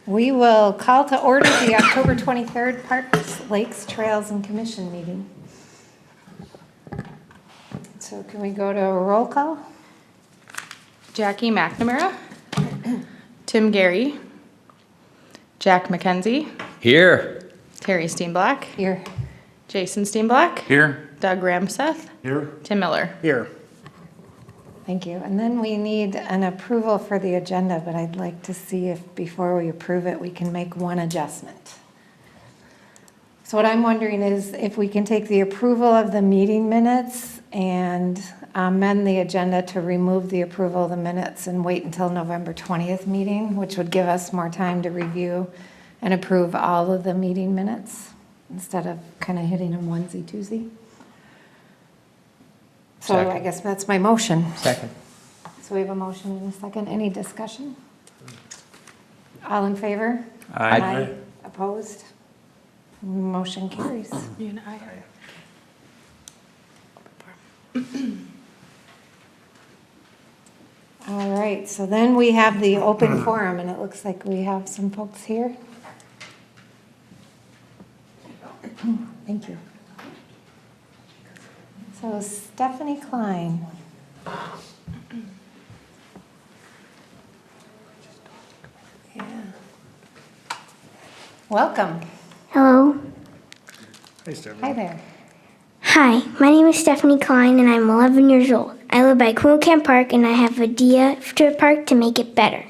We will call to order the October 23rd Parks, Lakes, Trails, and Commission meeting. So can we go to a roll call? Jackie McNamara, Tim Gary, Jack McKenzie, Here. Terry Steenblack, Here. Jason Steenblack, Here. Doug Ramseth, Here. Tim Miller. Here. Thank you. And then we need an approval for the agenda, but I'd like to see if before we approve it, we can make one adjustment. So what I'm wondering is if we can take the approval of the meeting minutes and amend the agenda to remove the approval of the minutes and wait until November 20th meeting, which would give us more time to review and approve all of the meeting minutes instead of kind of hitting them onesie, twosie. So Second. I guess that's my motion. Second. So we have a motion and a second. Any discussion? All in favor? Aye. Opposed? Motion carries. You and I. All right, so then we have the open forum, and it looks like we have some folks here. Thank you. So Stephanie Klein. Yeah. Welcome. Hello. Hi there. Hi, my name is Stephanie Klein and I'm 11 years old. I live by Camp Park and I have an idea to the park to make it better.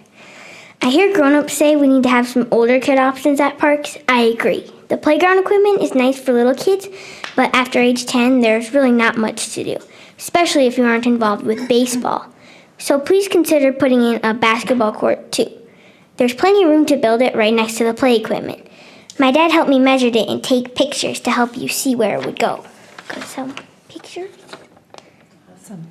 I hear grown-ups say we need to have some older kid options at parks. I agree. The playground equipment is nice for little kids, but after age 10, there's really not much to do, especially if you aren't involved with baseball. So please consider putting in a basketball court too. There's plenty of room to build it right next to the play equipment. My dad helped me measure it and take pictures to help you see where it would go. Got some pictures? Awesome.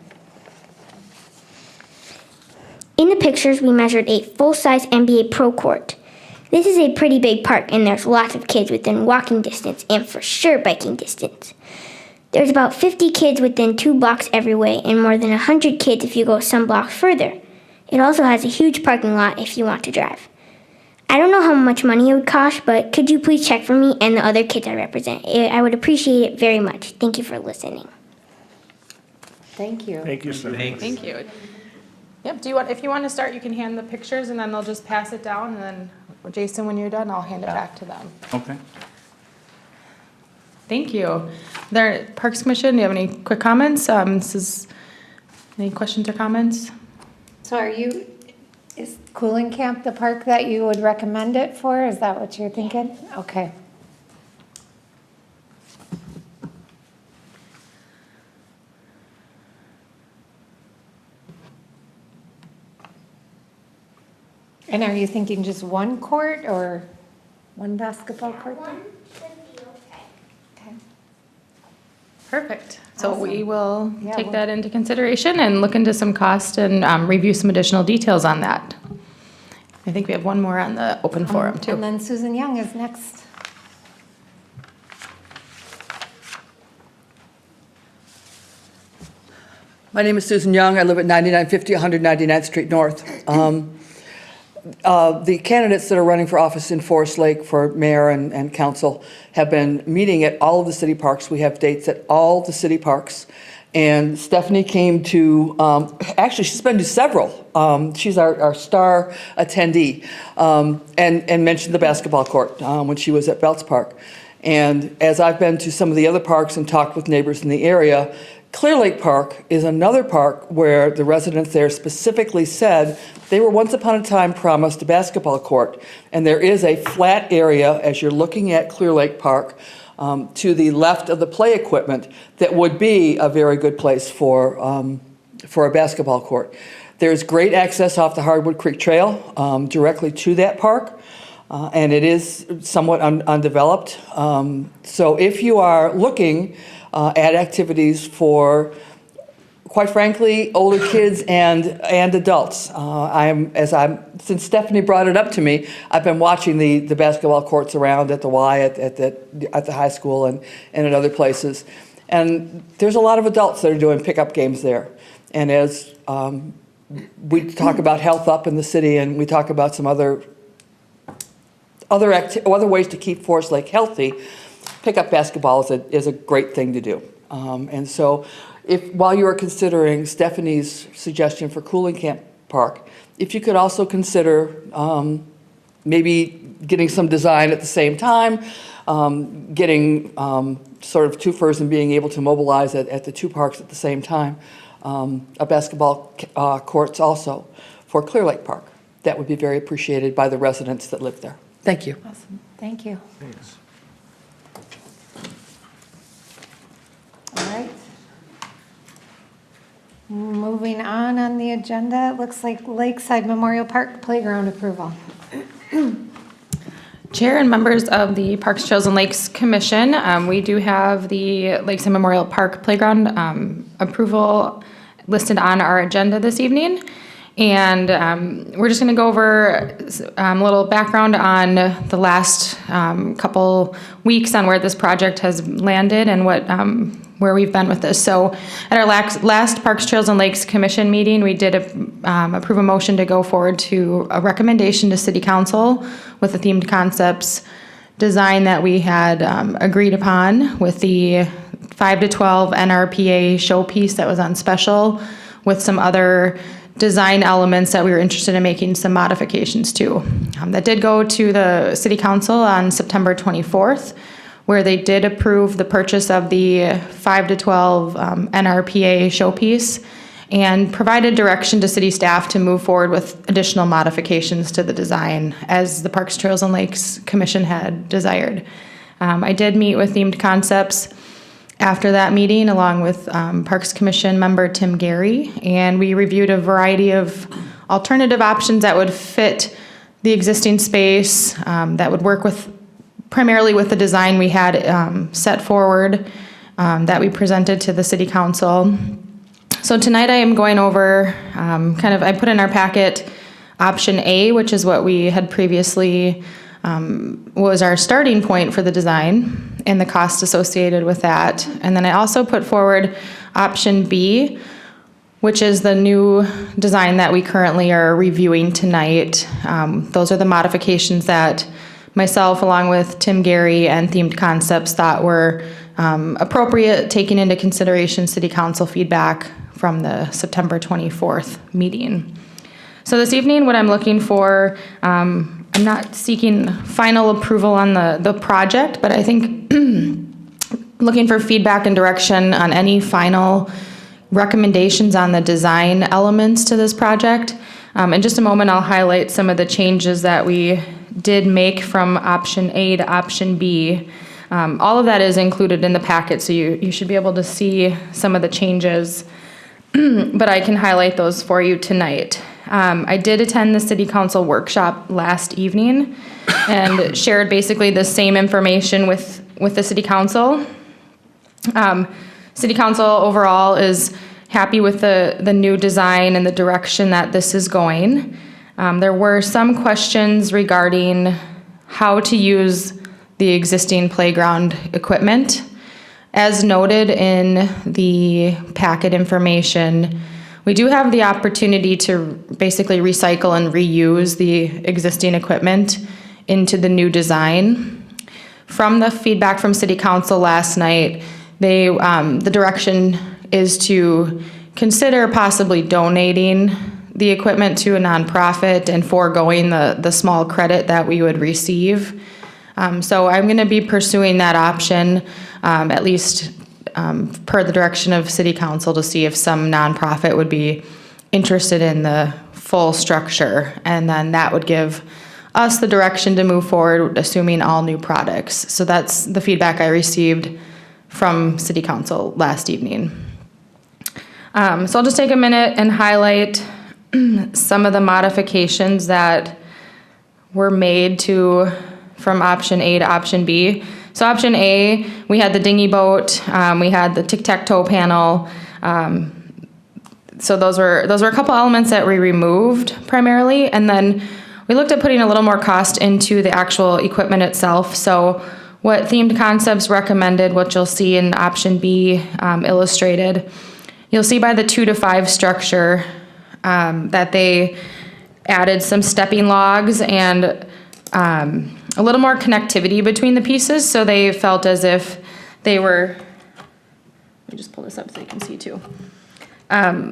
In the pictures, we measured a full-size NBA Pro Court. This is a pretty big park, and there's lots of kids within walking distance and for sure biking distance. There's about 50 kids within 2 blocks every way, and more than 100 kids if you go some blocks further. It also has a huge parking lot if you want to drive. I don't know how much money it would cost, but could you please check for me and the other kids I represent? I would appreciate it very much. Thank you for listening. Thank you. Thank you, sir. Thank you. Yep, if you want to start, you can hand the pictures and then they'll just pass it down, and then Jason, when you're done, I'll hand it back to them. Okay. Thank you. There, Parks Commission, do you have any quick comments? Any questions or comments? So is Cooling Camp the park that you would recommend it for? Is that what you're thinking? Okay. And are you thinking just one court or one basketball court? Okay. Perfect. So we Awesome. will Yeah, take we'll- that into consideration and look into some cost and review some additional details on that. I think we have one more on the open forum And too. then Susan Young is next. My name is Susan Young. I live at 9950 199th Street North. The candidates that are running for office in Forest Lake for mayor and council have been meeting at all of the city parks. We have dates at all the city parks. And Stephanie came to, actually, she's been to several. She's our star attendee, and mentioned the basketball court when she was at Belts Park. And as I've been to some of the other parks and talked with neighbors in the area, Clear Lake Park is another park where the residents there specifically said they were once upon a time promised a basketball court. And there is a flat area as you're looking at Clear Lake Park to the left of the play equipment that would be a very good place for a basketball court. There's great access off the Hardwood Creek Trail directly to that park. And it is somewhat undeveloped. So if you are looking at activities for, quite frankly, older kids and adults, since Stephanie brought it up to me, I've been watching the basketball courts around at the Y, at the high school and at other places. And there's a lot of adults that are doing pickup games there. And as we talk about health up in the city and we talk about some other other ways to keep Forest Lake healthy, pickup basketball is a great thing to do. And so while you are considering Stephanie's suggestion for Cooling Camp Park, if you could also consider maybe getting some design at the same time, getting sort of twofers and being able to mobilize at the two parks at the same time, a basketball courts also for Clear Lake Park. That would be very appreciated by the residents that live there. Thank you. Awesome, thank you. Thanks. All right. Moving on the agenda, it looks like Lakeside Memorial Park Playground approval. Chair and members of the Parks, Trails, and Lakes Commission, we do have the Lakeside Memorial Park Playground approval listed on our agenda this evening. And we're just going to go over a little background on the last couple weeks on where this project has landed and where we've been with this. So at our last Parks, Trails, and Lakes Commission meeting, we did approve a motion to go forward to a recommendation to City Council with the themed concepts design that we had agreed upon with the 5 to 12 NRPA showpiece that was on special with some other design elements that we were interested in making some modifications to. That did go to the City Council on September 24th, where they did approve the purchase of the 5 to 12 NRPA showpiece and provided direction to city staff to move forward with additional modifications to the design as the Parks, Trails, and Lakes Commission had desired. I did meet with Themed Concepts after that meeting, along with Parks Commission member Tim Gary, and we reviewed a variety of alternative options that would fit the existing space, that would work primarily with the design we had set forward, that we presented to the City Council. So tonight I am going over, I put in our packet option A, which is what we had previously was our starting point for the design and the cost associated with that. And then I also put forward option B, which is the new design that we currently are reviewing tonight. Those are the modifications that myself, along with Tim Gary and Themed Concepts, thought were appropriate, taking into consideration City Council feedback from the September 24th meeting. So this evening, what I'm looking for, I'm not seeking final approval on the project, but I think looking for feedback and direction on any final recommendations on the design elements to this project. In just a moment, I'll highlight some of the changes that we did make from option A to option B. All of that is included in the packet, so you should be able to see some of the changes, but I can highlight those for you tonight. I did attend the City Council workshop last evening and shared basically the same information with the City Council. City Council overall is happy with the new design and the direction that this is going. There were some questions regarding how to use the existing playground equipment. As noted in the packet information, we do have the opportunity to basically recycle and reuse the existing equipment into the new design. From the feedback from City Council last night, the direction is to consider possibly donating the equipment to a nonprofit and foregoing the small credit that we would receive. So I'm going to be pursuing that option, at least per the direction of City Council, to see if some nonprofit would be interested in the full structure, and then that would give us the direction to move forward, assuming all new products. So that's the feedback I received from City Council last evening. So I'll just take a minute and highlight some of the modifications that were made from option A to option B. So option A, we had the dinghy boat, we had the tic-tac-toe panel. So those were a couple elements that we removed primarily, and then we looked at putting a little more cost into the actual equipment itself. So what Themed Concepts recommended, what you'll see in option B illustrated, you'll see by the 2 to 5 structure that they added some stepping logs and a little more connectivity between the pieces, so they felt as if they were, let me just pull this up so you can see too.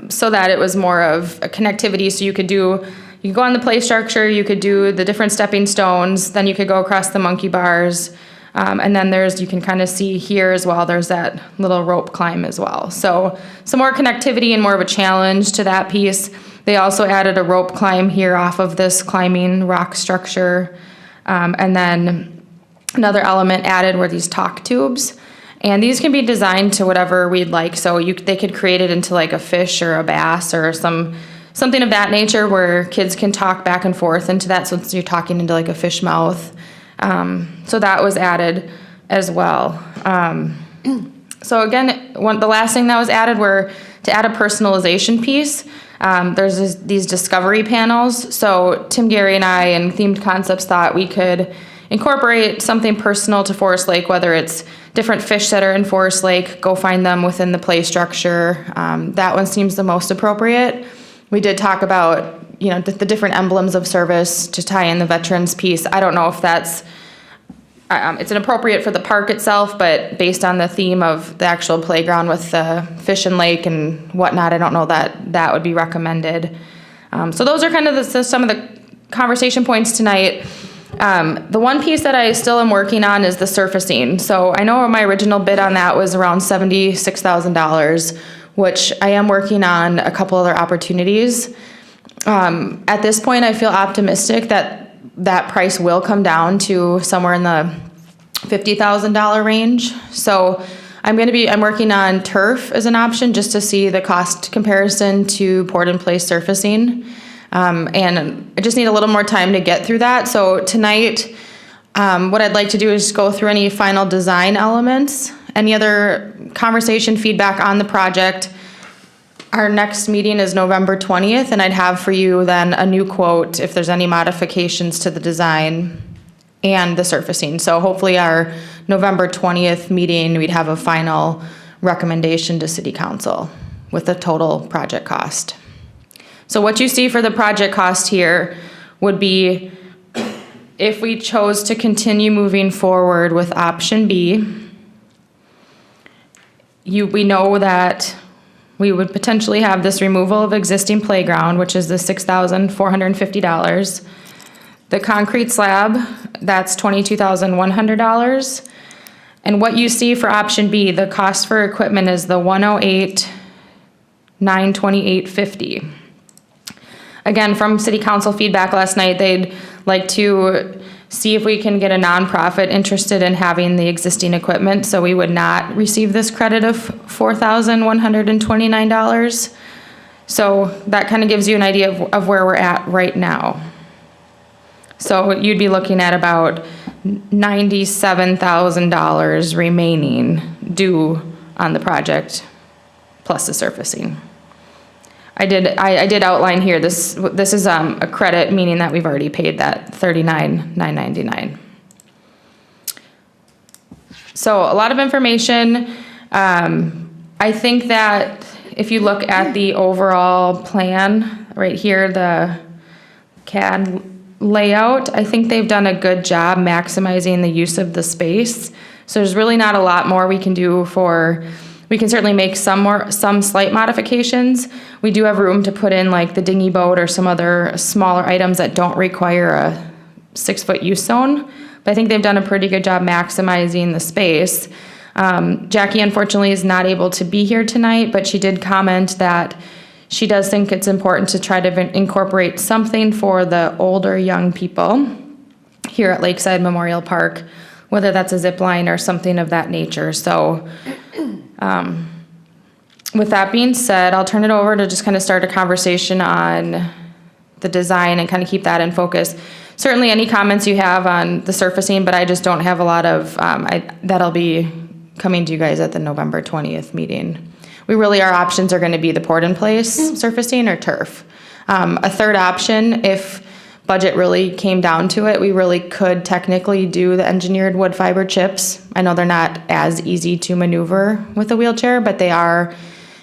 So that it was more of a connectivity, so you could go on the play structure, you could do the different stepping stones, then you could go across the monkey bars, and then you can kind of see here as well, there's that little rope climb as well. So some more connectivity and more of a challenge to that piece. They also added a rope climb here off of this climbing rock structure. And then another element added were these talk tubes. And these can be designed to whatever we'd like. So they could create it into like a fish or a bass or something of that nature where kids can talk back and forth into that. So you're talking into like a fish mouth. So that was added as well. So again, the last thing that was added were to add a personalization piece. There's these discovery panels. So Tim, Gary, and I and Themed Concepts thought we could incorporate something personal to Forest Lake, whether it's different fish that are in Forest Lake, go find them within the play structure. That one seems the most appropriate. We did talk about, the different emblems of service to tie in the veterans piece. I don't know if that's, it's inappropriate for the park itself, but based on the theme of the actual playground with the fish and lake and whatnot, I don't know that would be recommended. So those are kind of some of the conversation points tonight. The one piece that I still am working on is the surfacing. So I know my original bid on that was around $76,000, which I am working on a couple other opportunities. At this point, I feel optimistic that price will come down to somewhere in the $50,000 range. So I'm working on turf as an option just to see the cost comparison to poured in place surfacing. And I just need a little more time to get through that. So tonight, what I'd like to do is go through any final design elements, any other conversation feedback on the project. Our next meeting is November 20th, and I'd have for you then a new quote if there's any modifications to the design and the surfacing. So hopefully our November 20th meeting, we'd have a final recommendation to City Council with the total project cost. So what you see for the project cost here would be if we chose to continue moving forward with option B, we know that we would potentially have this removal of existing playground, which is the $6,450. The concrete slab, that's $22,100. And what you see for option B, the cost for equipment is the $108,928.50. Again, from City Council feedback last night, they'd like to see if we can get a nonprofit interested in having the existing equipment, so we would not receive this credit of $4,129. So that kind of gives you an idea of where we're at right now. So you'd be looking at about $97,000 remaining due on the project, plus the surfacing. I did outline here, this is a credit, meaning that we've already paid that $39,999. So a lot of information. I think that if you look at the overall plan, right here, the CAD layout, I think they've done a good job maximizing the use of the space. So there's really not a lot more we can do we can certainly make some slight modifications. We do have room to put in like the dinghy boat or some other smaller items that don't require a 6-foot use zone. But I think they've done a pretty good job maximizing the space. Jackie unfortunately is not able to be here tonight, but she did comment that she does think it's important to try to incorporate something for the older young people here at Lakeside Memorial Park, whether that's a zip line or something of that nature. So with that being said, I'll turn it over to just kind of start a conversation on the design and kind of keep that in focus. Certainly any comments you have on the surfacing, but I just don't have a lot of, that'll be coming to you guys at the November 20th meeting. Our options are going to be the poured in place surfacing or turf. A third option, if budget really came down to it, we really could technically do the engineered wood fiber chips. I know they're not as easy to maneuver with a wheelchair, but they are,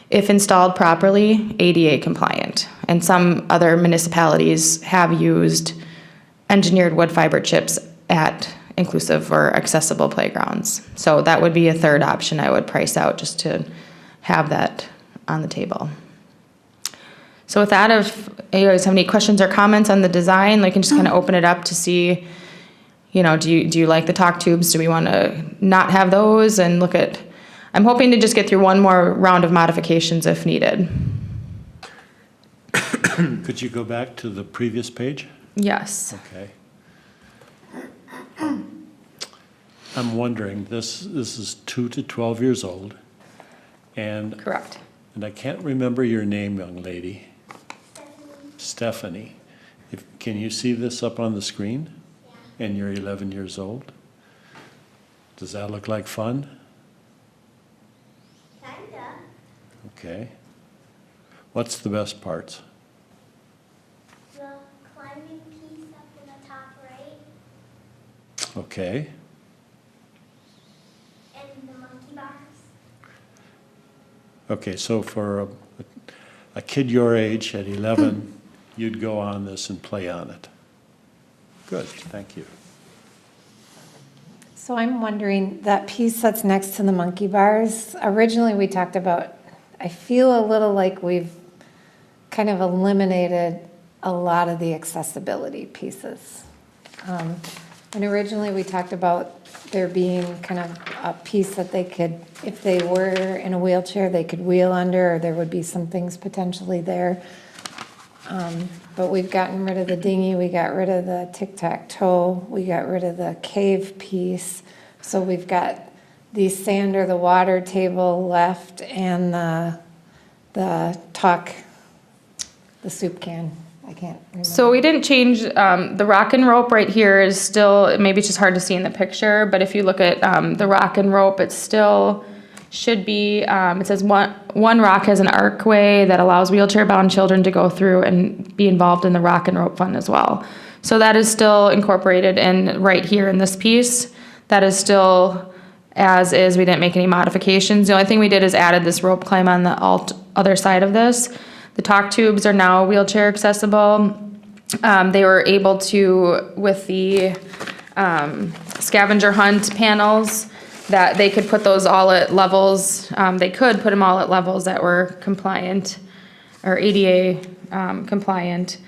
if installed properly, ADA compliant. And some other municipalities have used engineered wood fiber chips at inclusive or accessible playgrounds. So that would be a third option I would price out just to have that on the table. So with that, if you guys have any questions or comments on the design, I can just kind of open it up to see, you know, do you like the talk tubes? Do we want to not have those and look at, I'm hoping to just get through one more round of modifications if needed. Could you go back to the previous page? Yes. Okay. I'm wondering, this is 2 to 12 years old, and Correct. I can't remember your name, young lady. Stephanie. Can you see this up on the screen? Yeah. And you're 11 years old? Does that look like fun? Kinda. Okay. What's the best parts? The climbing piece up in the top right Okay. and the monkey bars. Okay, so for a kid your age at 11, you'd go on this and play on it. Good, thank you. So I'm wondering, that piece that's next to the monkey bars, originally we talked about, I feel a little like we've kind of eliminated a lot of the accessibility pieces. And originally we talked about there being kind of a piece that they could, if they were in a wheelchair, they could wheel under, or there would be some things potentially there. But we've gotten rid of the dinghy, we got rid of the tic-tac-toe, we got rid of the cave piece. So we've got the sand or the water table left and the soup can. I can't remember. So we didn't change, the rock and rope right here is still, maybe it's just hard to see in the picture, but if you look at the rock and rope, it still should be, it says one rock has an archway that allows wheelchair-bound children to go through and be involved in the rock and rope fun as well. So that is still incorporated in right here in this piece. That is still as is. We didn't make any modifications. The only thing we did is added this rope climb on the other side of this. The talk tubes are now wheelchair accessible. They were able to, with the scavenger hunt panels, that they could put those all at levels. They could put them all at levels that were compliant or ADA compliant.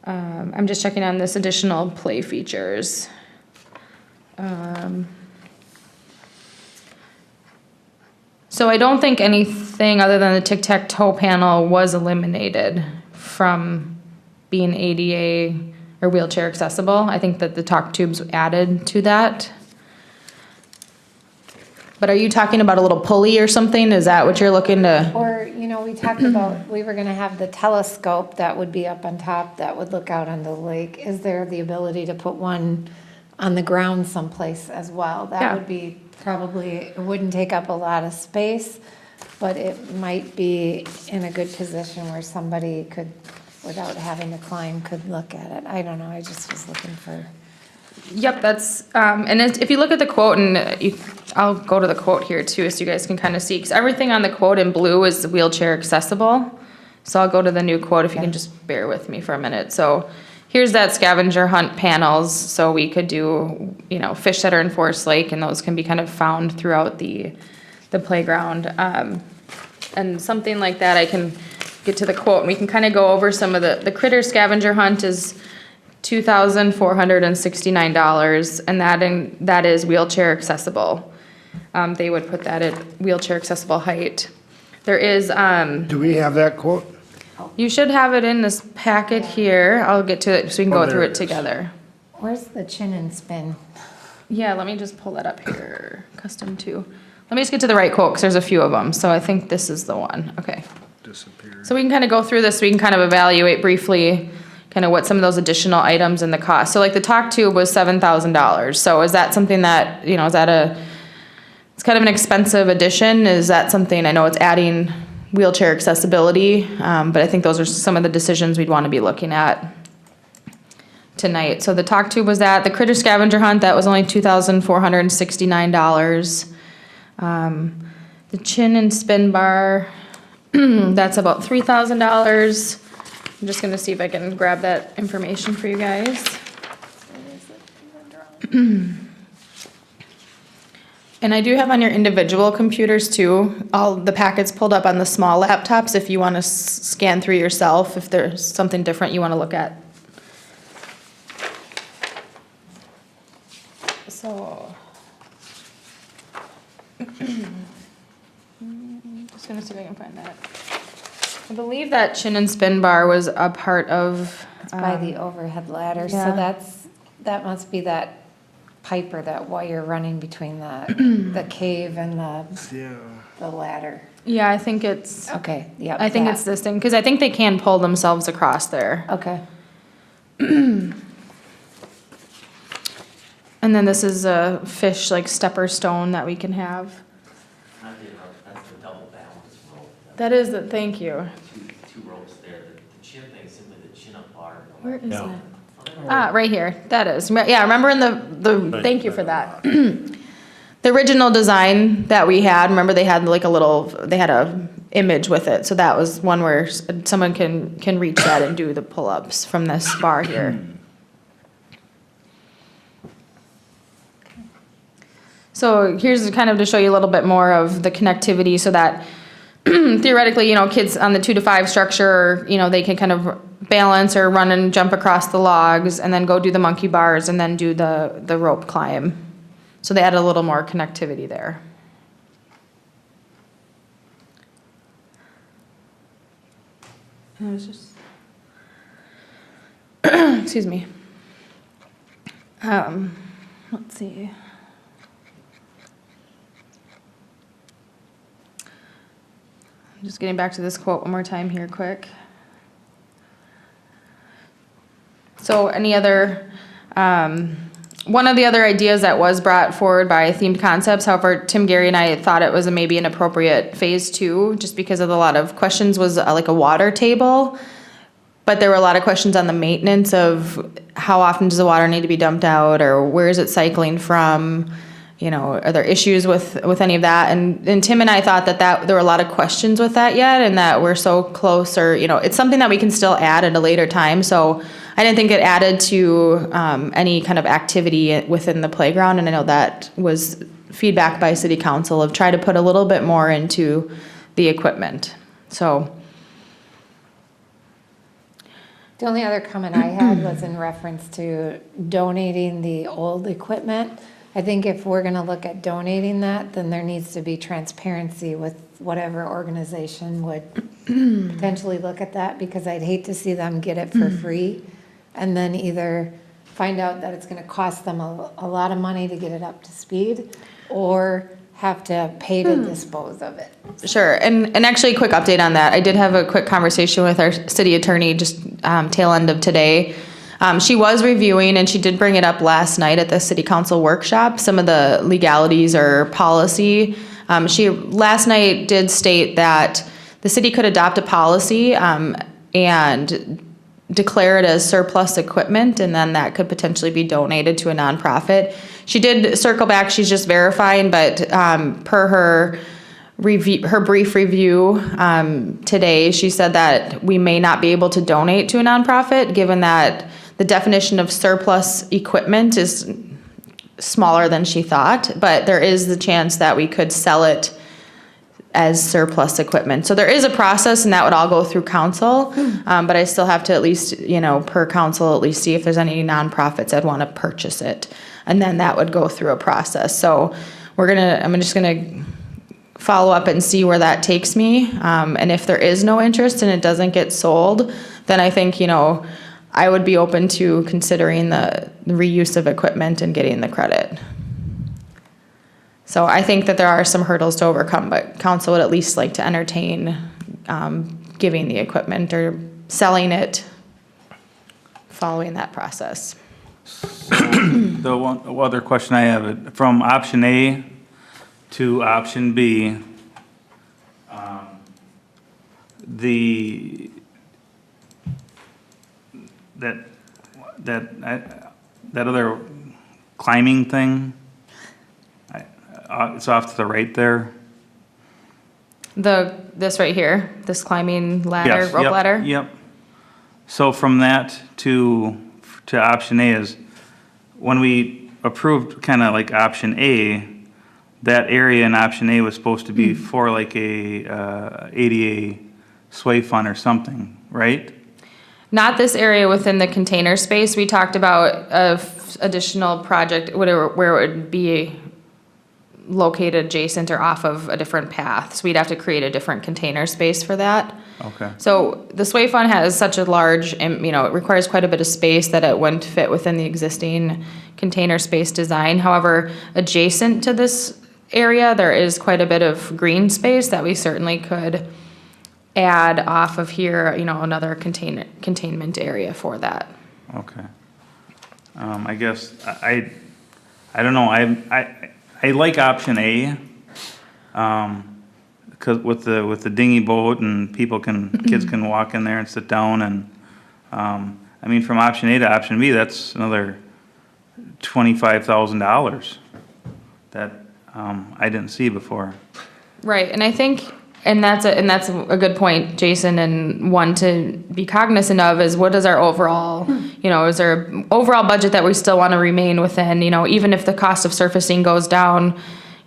I'm just checking on this additional play features. So I don't think anything other than the tic-tac-toe panel was eliminated from being ADA or wheelchair accessible. I think that the talk tubes added to that. But are you talking about a little pulley or something? Is that what you're looking to? Or, you know, we talked about, we were gonna have the telescope that would be up on top that would look out on the lake. Is there the ability to put one on the ground someplace as well? Yeah. That would be probably, it wouldn't take up a lot of space, but it might be in a good position where somebody could, without having to climb, could look at it. I don't know, I just was looking for. Yep, that's, and if you look at the quote, and I'll go to the quote here too, so you guys can kind of see, because everything on the quote in blue is wheelchair accessible. So I'll go to the new quote if you can just bear with me for a minute. So here's that scavenger hunt panels, so we could do, you know, fish that are in Forest Lake, and those can be kind of found throughout the playground. And something like that, I can get to the quote, and we can kind of go over some of the critter scavenger hunt is $2,469, and that is wheelchair accessible. They would put that at wheelchair accessible height. There is, Do we have that quote? you should have it in this packet here. I'll get to it so we can Oh, go there through it it is. together. Where's the chin and spin? Yeah, let me just pull that up here, custom to. Let me just get to the right quote, because there's a few of them, so I think this is the one. Okay. Disappeared. So we can kind of go through this, we can kind of evaluate briefly kind of what some of those additional items and the cost. So like the talk tube was $7,000. So is that something that, you know, it's kind of an expensive addition? Is that something, I know it's adding wheelchair accessibility, but I think those are some of the decisions we'd want to be looking at tonight. So the talk tube was that. The critter scavenger hunt, that was only $2,469. The chin and spin bar, that's about $3,000. I'm just gonna see if I can grab that information for you guys. And I do have on your individual computers too, all the packets pulled up on the small laptops if you want to scan through yourself, if there's something different you want to look at. So. Just gonna see if I can find that. I believe that chin and spin bar was a part of. It's by the overhead ladder, so yeah. that must be that pipe or that wire running between the cave and the ladder. Yeah, I think it's, Okay, yeah. I think it's this thing, because I think they can pull themselves across there. Okay. And then this is a fish like stepper stone that we can have. That's the double balance rope. That is the, thank you. Two ropes there. The chin thing is simply the chin up bar. Where is Yeah. that? Ah, right here, that is, yeah, remember in the, thank you for that. The original design that we had, remember they had like a little, they had a image with it, so that was one where someone can reach that and do the pull-ups from this bar here. So here's kind of to show you a little bit more of the connectivity so that theoretically, you know, kids on the 2 to 5 structure, you know, they can kind of balance or run and jump across the logs and then go do the monkey bars and then do the rope climb. So they add a little more connectivity there. And I was just, excuse me. Let's see. I'm just getting back to this quote one more time here quick. So any other, one of the other ideas that was brought forward by Themed Concepts, however, Tim, Gary, and I thought it was maybe an appropriate phase 2, just because of a lot of questions, was like a water table. But there were a lot of questions on the maintenance of how often does the water need to be dumped out, or where is it cycling from? You know, are there issues with any of that? And Tim and I thought that there were a lot of questions with that yet, and that we're so close, or, you know, it's something that we can still add at a later time. So I didn't think it added to any kind of activity within the playground. And I know that was feedback by city council of try to put a little bit more into the equipment. So. The only other comment I had was in reference to donating the old equipment. I think if we're gonna look at donating that, then there needs to be transparency with whatever organization would potentially look at that, because I'd hate to see them get it for free and then either find out that it's gonna cost them a lot of money to get it up to speed, or have to pay to dispose of it. Sure, and actually, a quick update on that. I did have a quick conversation with our city attorney just tail end of today. She was reviewing, and she did bring it up last night at the city council workshop, some of the legalities or policy. She last night did state that the city could adopt a policy and declare it as surplus equipment, and then that could potentially be donated to a nonprofit. She did circle back, she's just verifying, but per her review, her brief review today, she said that we may not be able to donate to a nonprofit, given that the definition of surplus equipment is smaller than she thought, but there is the chance that we could sell it as surplus equipment. So there is a process, and that would all go through council, but I still have to at least, you know, per council, at least see if there's any nonprofits that want to purchase it, and then that would go through a process. So I'm just gonna follow up and see where that takes me, and if there is no interest and it doesn't get sold, then I think, you know, I would be open to considering the reuse of equipment and getting the credit. So I think that there are some hurdles to overcome, but council would at least like to entertain giving the equipment or selling it following that process. The one other question I have, from option A to option B, that other climbing thing, it's off to the right there. This right here, this climbing ladder, Yes, rope yep, ladder? Yep. So from that to option A is, when we approved kind of like option A, that area in option A was supposed to be for like a ADA sway fund or something, right? Not this area within the container space. We talked about a additional project where it would be located adjacent or off of a different path. So we'd have to create a different container space for that. Okay. So the Sway Fund has such a large, it requires quite a bit of space that it wouldn't fit within the existing container space design. However, adjacent to this area, there is quite a bit of green space that we certainly could add off of here, another containment area for that. Okay. I guess, I don't know, I like option A, because with the dinghy boat and kids can walk in there and sit down and, I mean, from option A to option B, that's another $25,000 that, I didn't see before. Right, and I think, and that's a good point, Jason, and one to be cognizant of is what is our overall, is there an overall budget that we still want to remain within, even if the cost of surfacing goes down,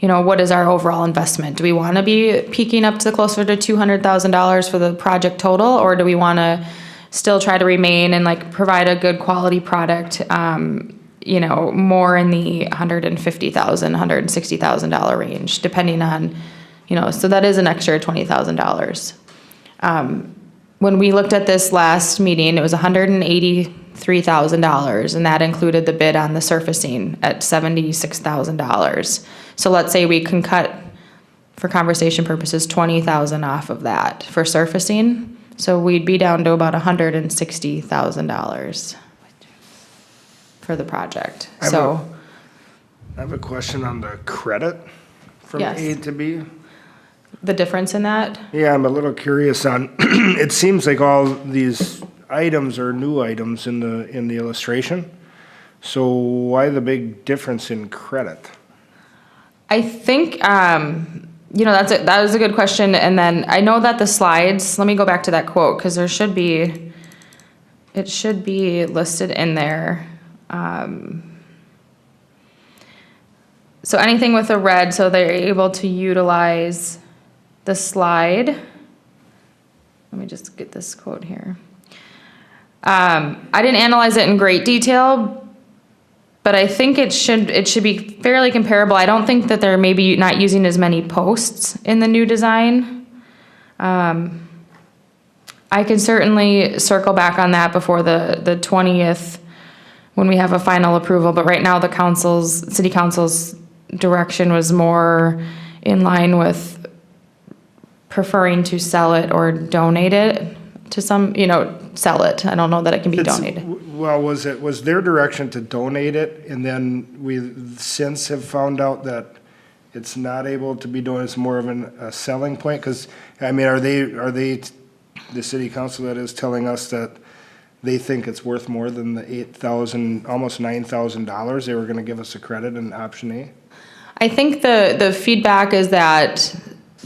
what is our overall investment? Do we want to be peaking up to closer to $200,000 for the project total, or do we want to still try to remain and like provide a good quality product, more in the $150,000, $160,000 range, depending on, so that is an extra $20,000. When we looked at this last meeting, it was $183,000, and that included the bid on the surfacing at $76,000. So let's say we can cut, for conversation purposes, $20,000 off of that for surfacing. So we'd be down to about $160,000 for the project. I have So, I have a question on the credit from Yes. A to B. the difference in that? Yeah, I'm a little curious on, it seems like all these items are new items in the illustration. So why the big difference in credit? I think, that was a good question. And then I know that the slides, let me go back to that quote, because it should be listed in there. So anything with a red, so they're able to utilize the slide. Let me just get this quote here. I didn't analyze it in great detail, but I think it should be fairly comparable. I don't think that they're maybe not using as many posts in the new design. I can certainly circle back on that before the 20th when we have a final approval, but right now the city council's direction was more in line with preferring to sell it or donate it to some, sell it. I don't know that it can be donated. Well, was their direction to donate it, and then we since have found out that it's not able to be donated, it's more of a selling point? Because, I mean, are they, the city council that is telling us that they think it's worth more than the $8,000, almost $9,000 they were gonna give us a credit in option A? I think the feedback is that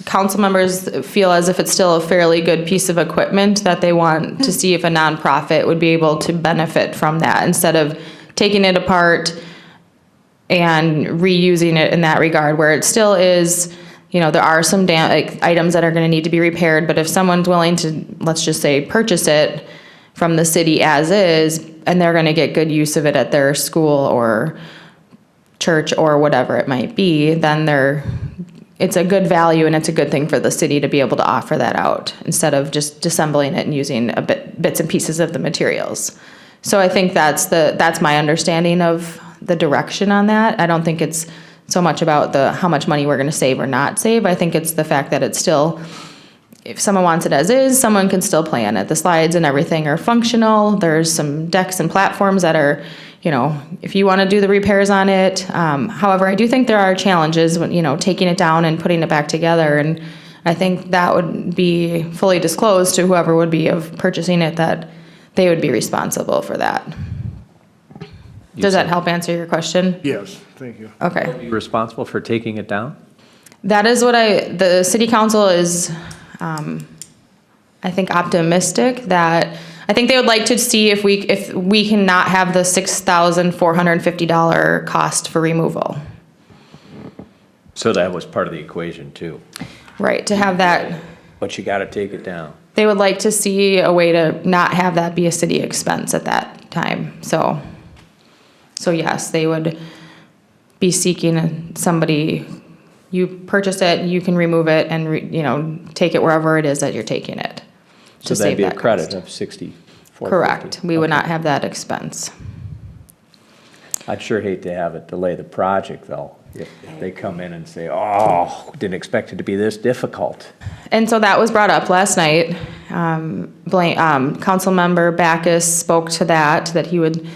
council members feel as if it's still a fairly good piece of equipment that they want to see if a nonprofit would be able to benefit from that instead of taking it apart and reusing it in that regard, where it still is, there are some items that are going to need to be repaired, but if someone's willing to, let's just say, purchase it from the city as is, and they're going to get good use of it at their school or church or whatever it might be, then it's a good value and it's a good thing for the city to be able to offer that out instead of just disassembling it and using bits and pieces of the materials. So I think that's my understanding of the direction on that. I don't think it's so much about how much money we're going to save or not save. I think it's the fact that it's still, if someone wants it as is, someone can still play on it. The slides and everything are functional. There's some decks and platforms that are, if you want to do the repairs on it. However, I do think there are challenges when, taking it down and putting it back together. And I think that would be fully disclosed to whoever would be of purchasing it, that they would be responsible for that. Does that help answer your question? Yes, thank you. Okay. Responsible for taking it down? That is what the city council is, I think, optimistic that, I think they would like to see if we can not have the $6,450 cost for removal. So that was part of the equation too. Right, to have that, But you gotta take it down. they would like to see a way to not have that be a city expense at that time, so yes, they would be seeking somebody, you purchase it, you can remove it and, take it wherever it is that you're taking it. So to that'd save be a that credit cost. of 64. Correct, we would not have that expense. I'd sure hate to have it delay the project though, if they come in and say, oh, didn't expect it to be this difficult. And so that was brought up last night. Councilmember Backus spoke to that he would,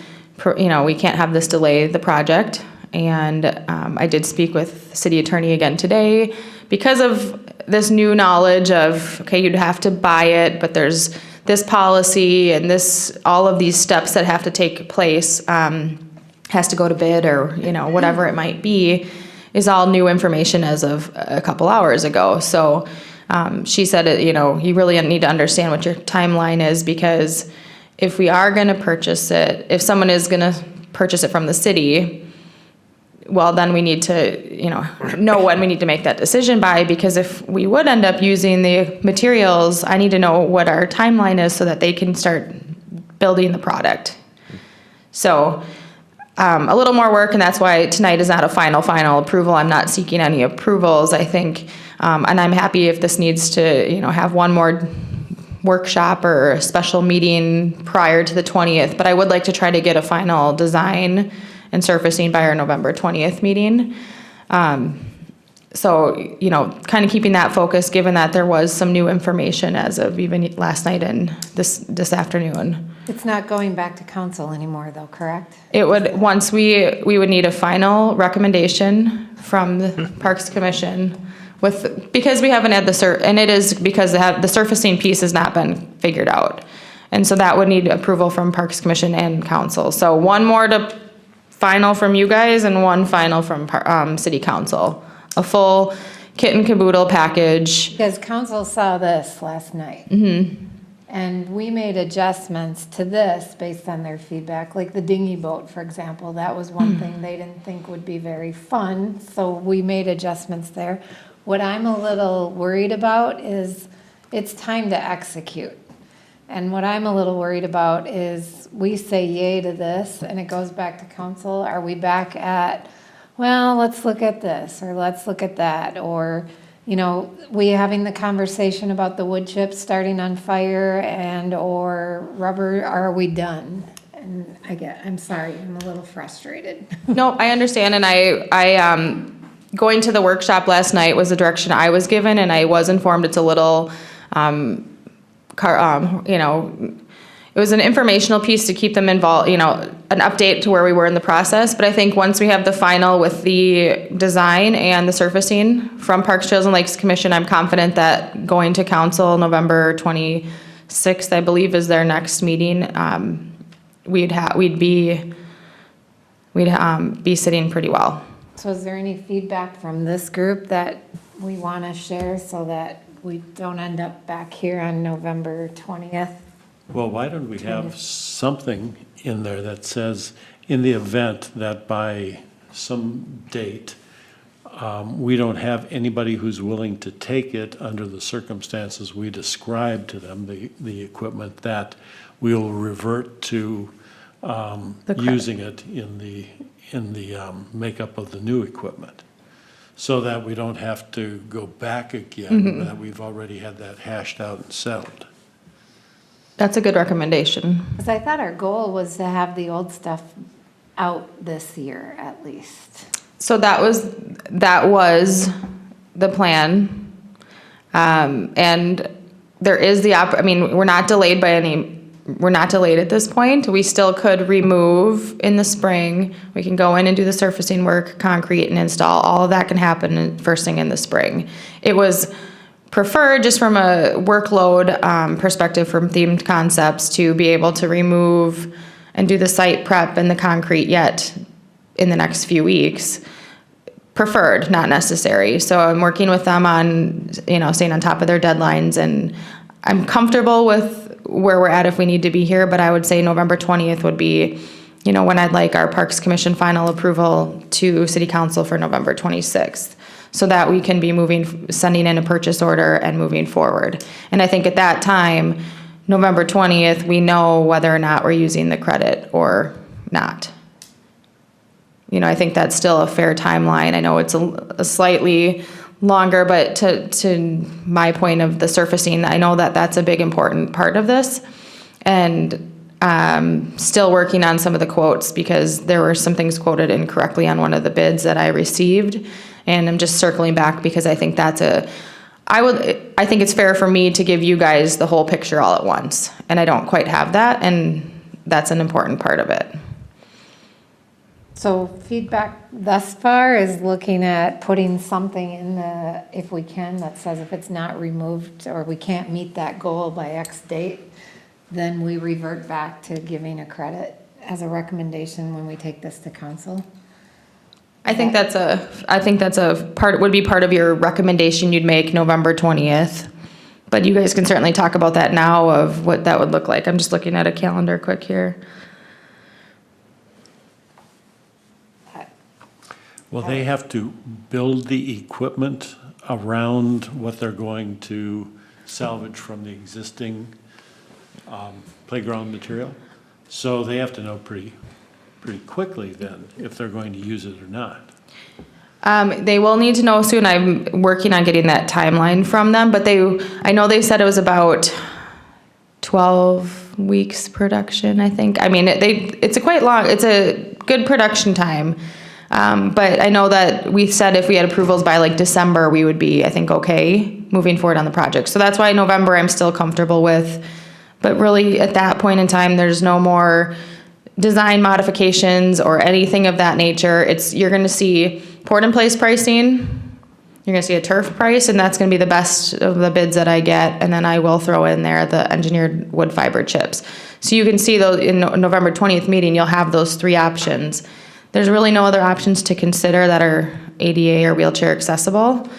we can't have this delay the project. And I did speak with the city attorney again today because of this new knowledge of, okay, you'd have to buy it, but there's this policy and all of these steps that have to take place, has to go to bid or, whatever it might be, is all new information as of a couple hours ago. So she said, you really need to understand what your timeline is, because if we are going to purchase it, if someone is going to purchase it from the city, well, then we need to, know when we need to make that decision by, because if we would end up using the materials, I need to know what our timeline is so that they can start building the product. So a little more work, and that's why tonight is not a final approval. I'm not seeking any approvals, I think, and I'm happy if this needs to, have one more workshop or a special meeting prior to the 20th, but I would like to try to get a final design and surfacing by our November 20th meeting. So, kind of keeping that focus, given that there was some new information as of even last night and this afternoon. It's not going back to council anymore though, correct? It would, once we would need a final recommendation from the Parks Commission because we haven't had and it is because the surfacing piece has not been figured out. And so that would need approval from Parks Commission and council. So one more final from you guys and one final from city council. A full kit and caboodle package. Because council saw this last night. Mm-hmm. And we made adjustments to this based on their feedback, like the dinghy boat, for example. That was one thing they didn't think would be very fun, so we made adjustments there. What I'm a little worried about is it's time to execute. And what I'm a little worried about is we say yay to this and it goes back to council. Are we back at, well, let's look at this or let's look at that, or we having the conversation about the wood chips starting on fire or rubber, are we done? And I'm sorry, I'm a little frustrated. No, I understand, and I going to the workshop last night was the direction I was given, and I was informed it's a little, it was an informational piece to keep them involved, an update to where we were in the process. But I think once we have the final with the design and the surfacing from Parks, Trails, and Lakes Commission, I'm confident that going to council November 26th, I believe, is their next meeting. We'd be sitting pretty well. So is there any feedback from this group that we want to share so that we don't end up back here on November 20th? Well, why don't we have something in there that says, in the event that by some date, we don't have anybody who's willing to take it under the circumstances we described to them, the equipment, that we'll revert to using it in the makeup of the new equipment, so that we don't have to go back again, that we've already had that hashed out and settled. That's a good recommendation. Because I thought our goal was to have the old stuff out this year at least. So that was the plan. And there is we're not delayed at this point. We still could remove in the spring. We can go in and do the surfacing work, concrete and install. All of that can happen first thing in the spring. It was preferred, just from a workload perspective, from Themed Concepts, to be able to remove and do the site prep and the concrete yet in the next few weeks. Preferred, not necessary. So I'm working with them on, staying on top of their deadlines, and I'm comfortable with where we're at if we need to be here, but I would say November 20th would be, when I'd like our Parks Commission final approval to City Council for November 26th, so that we can be sending in a purchase order and moving forward. And I think at that time, November 20th, we know whether or not we're using the credit or not. I think that's still a fair timeline. I know it's a slightly longer, but to my point of the surfacing, I know that that's a big important part of this. And still working on some of the quotes because there were some things quoted incorrectly on one of the bids that I received. And I'm just circling back because I think I think it's fair for me to give you guys the whole picture all at once. And I don't quite have that, and that's an important part of it. So feedback thus far is looking at putting something in if we can, that says if it's not removed or we can't meet that goal by X date, then we revert back to giving a credit as a recommendation when we take this to council. I think that's would be part of your recommendation you'd make November 20th. But you guys can certainly talk about that now of what that would look like. I'm just looking at a calendar quick here. Well, they have to build the equipment around what they're going to salvage from the existing playground material. So they have to know pretty quickly then if they're going to use it or not. They will need to know soon. I'm working on getting that timeline from them, but I know they said it was about 12 weeks production, I think. I mean, it's a good production time. But I know that we said if we had approvals by like December, we would be, I think, okay moving forward on the project. So that's why November I'm still comfortable with. But really at that point in time, there's no more design modifications or anything of that nature. You're going to see poured in place pricing. You're going to see a turf price, and that's going to be the best of the bids that I get. And then I will throw in there the engineered wood fiber chips. So you can see those in November 20th meeting, you'll have those three options. There's really no other options to consider that are ADA or wheelchair accessible.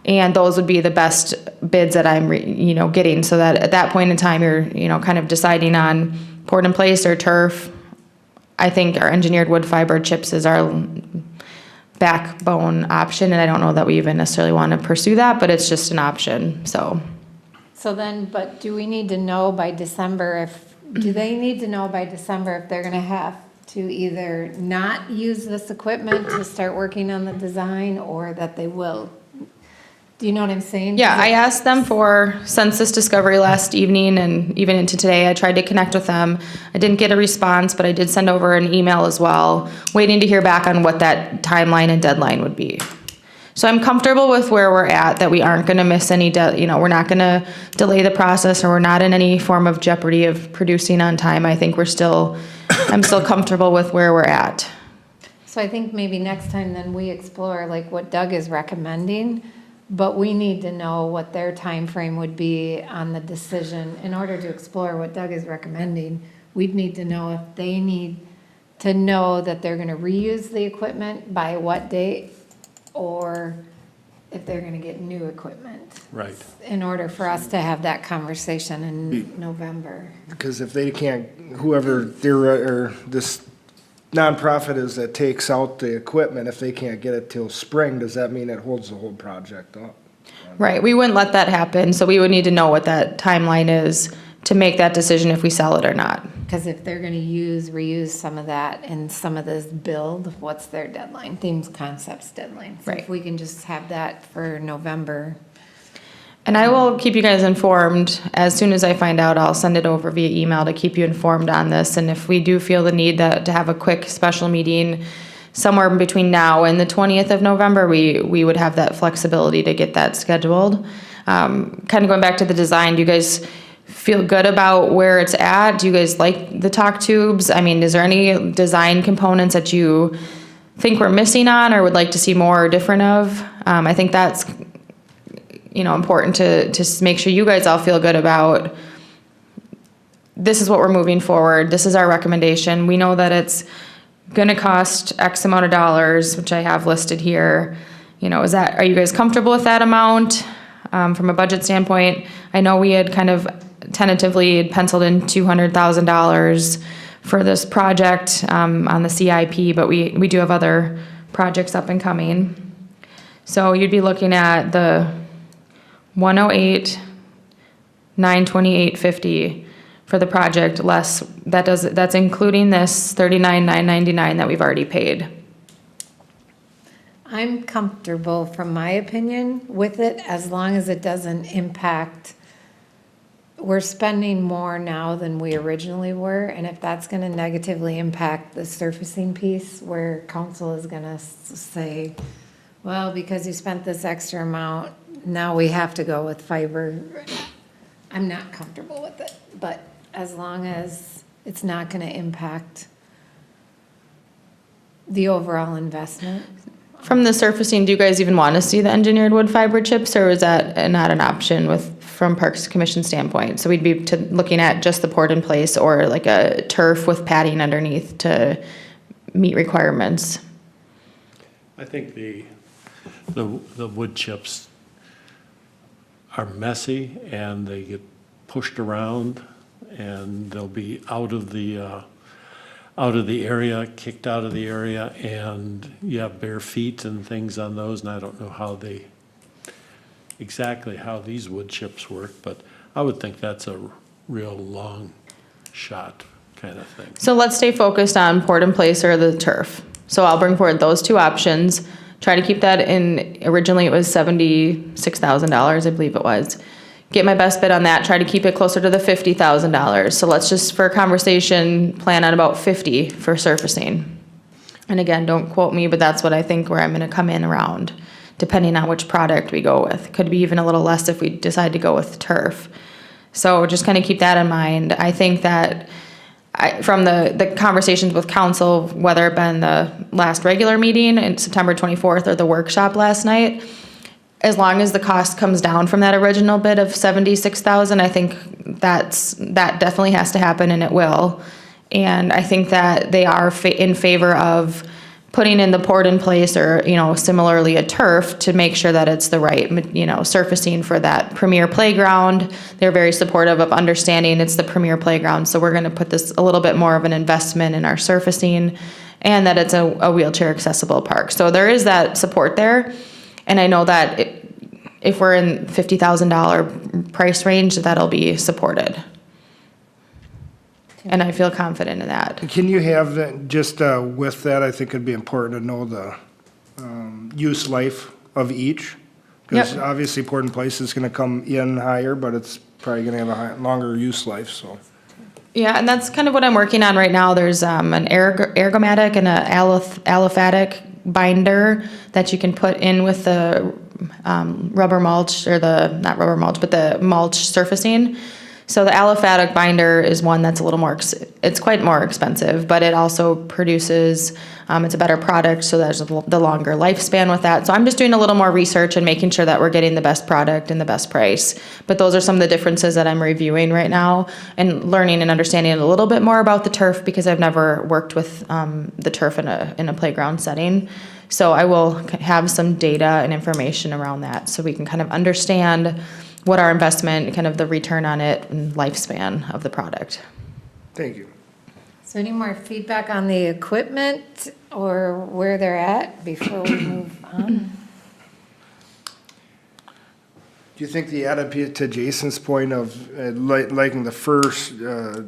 And those would be the best bids that I'm, getting. So that at that point in time, you're, kind of deciding on poured in place or turf. I think our engineered wood fiber chips is our backbone option. And I don't know that we even necessarily want to pursue that, but it's just an option, so. So then, but do we need to know by December do they need to know by December if they're gonna have to either not use this equipment to start working on the design or that they will? Do you know what I'm saying? Yeah, I asked them for census discovery last evening and even into today. I tried to connect with them. I didn't get a response, but I did send over an email as well, waiting to hear back on what that timeline and deadline would be. So I'm comfortable with where we're at, that we aren't gonna miss any, we're not gonna delay the process, or we're not in any form of jeopardy of producing on time. I think I'm still comfortable with where we're at. So I think maybe next time then we explore like what Doug is recommending, but we need to know what their time frame would be on the decision. In order to explore what Doug is recommending, we'd need to know if they need to know that they're gonna reuse the equipment by what date, or if they're gonna get new equipment. Right. In order for us to have that conversation in November. Because if they can't, whoever or this nonprofit is that takes out the equipment, if they can't get it till spring, does that mean it holds the whole project up? Right, we wouldn't let that happen, so we would need to know what that timeline is to make that decision if we sell it or not. Because if they're gonna reuse some of that in some of this build, what's their deadline? Themes, concepts, deadline. So Right. if we can just have that for November. And I will keep you guys informed. As soon as I find out, I'll send it over via email to keep you informed on this. And if we do feel the need to have a quick special meeting somewhere between now and the 20th of November, we would have that flexibility to get that scheduled. Kind of going back to the design, do you guys feel good about where it's at? Do you guys like the talk tubes? I mean, is there any design components that you think we're missing on or would like to see more or different of? I think that's important to make sure you guys all feel good about this is what we're moving forward. This is our recommendation. We know that it's going to cost X amount of dollars, which I have listed here. Are you guys comfortable with that amount from a budget standpoint? I know we had kind of tentatively penciled in $200,000 for this project on the CIP, but we do have other projects up and coming. So you'd be looking at the 108, 928.50 for the project, less, that's including this 39,999 that we've already paid. I'm comfortable, from my opinion, with it as long as it doesn't impact. We're spending more now than we originally were, and if that's gonna negatively impact the surfacing piece, where council is gonna say, well, because you spent this extra amount, now we have to go with fiber. I'm not comfortable with it, but as long as it's not gonna impact the overall investment. From the surfacing, do you guys even want to see the engineered wood fiber chips, or is that not an option from Parks Commission standpoint? So we'd be looking at just the poured in place or like a turf with padding underneath to meet requirements. I think the wood chips are messy and they get pushed around and they'll be out of the area, kicked out of the area, and you have bare feet and things on those, and I don't know exactly how these wood chips work, but I would think that's a real long shot kind of thing. So let's stay focused on poured in place or the turf. So I'll bring forward those two options. Try to keep that in, originally it was $76,000, I believe it was. Get my best bid on that, try to keep it closer to the $50,000. So let's just, for conversation, plan on about 50 for surfacing. And again, don't quote me, but that's what I think where I'm gonna come in around, depending on which product we go with. Could be even a little less if we decide to go with turf. So just kind of keep that in mind. I think that from the conversations with council, whether it been the last regular meeting in September 24th or the workshop last night, as long as the cost comes down from that original bid of $76,000, I think that definitely has to happen, and it will. And I think that they are in favor of putting in the poured in place or, similarly a turf to make sure that it's the right, surfacing for that premier playground. They're very supportive of understanding it's the premier playground. So we're going to put this a little bit more of an investment in our surfacing and that it's a wheelchair accessible park. So there is that support there. And I know that if we're in $50,000 price range, that'll be supported. And I feel confident in that. Can you have, just with that, I think it'd be important to know the use life of each. Because Yep. obviously poured in place is gonna come in higher, but it's probably gonna have a longer use life, so. Yeah, and that's kind of what I'm working on right now. There's an ergomatic and a aliphatic binder that you can put in with the rubber mulch, or not rubber mulch, but the mulch surfacing. So the aliphatic binder is one that's a little more, it's quite more expensive, but it also produces, it's a better product, so there's the longer lifespan with that. So I'm just doing a little more research and making sure that we're getting the best product and the best price. But those are some of the differences that I'm reviewing right now and learning and understanding a little bit more about the turf, because I've never worked with the turf in a playground setting. So I will have some data and information around that so we can kind of understand what our investment, kind of the return on it and lifespan of the product. Thank you. So any more feedback on the equipment or where they're at before we move on? Do you think the added to Jason's point of liking the first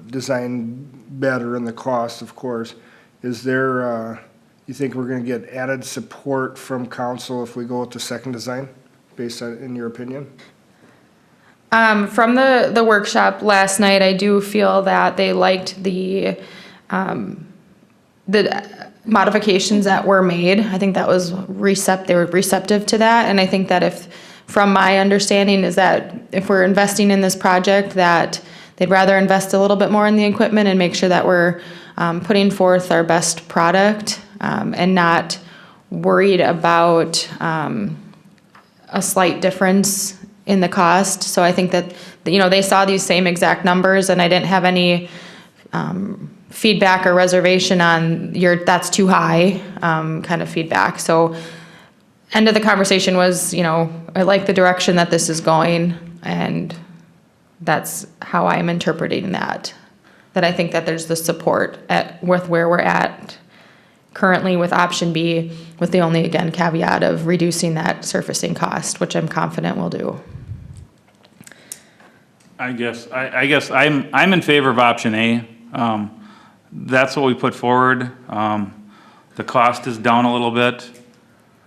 design better and the cost, of course, is there, you think we're gonna get added support from council if we go with the second design, based on, in your opinion? From the workshop last night, I do feel that they liked the modifications that were made. I think that was they were receptive to that, and I think that from my understanding is that if we're investing in this project, that they'd rather invest a little bit more in the equipment and make sure that we're putting forth our best product, and not worried about a slight difference in the cost. So I think that, they saw these same exact numbers, and I didn't have any feedback or reservation on that's too high kind of feedback. So end of the conversation was, I like the direction that this is going, and That's how I'm interpreting that. That I think that there's the support with where we're at currently with option B, with the only, again, caveat of reducing that surfacing cost, which I'm confident we'll do. I guess I'm in favor of option A. That's what we put forward. The cost is down a little bit,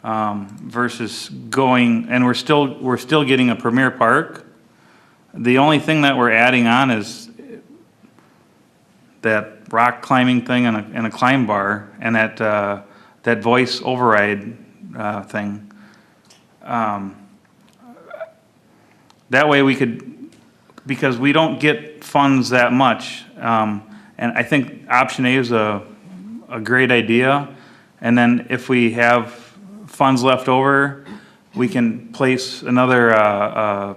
versus going, and we're still getting a premier park. The only thing that we're adding on is that rock climbing thing and a climb bar, and that voice override thing. That way we could, because we don't get funds that much, and I think option A is a great idea. And then if we have funds left over, we can place another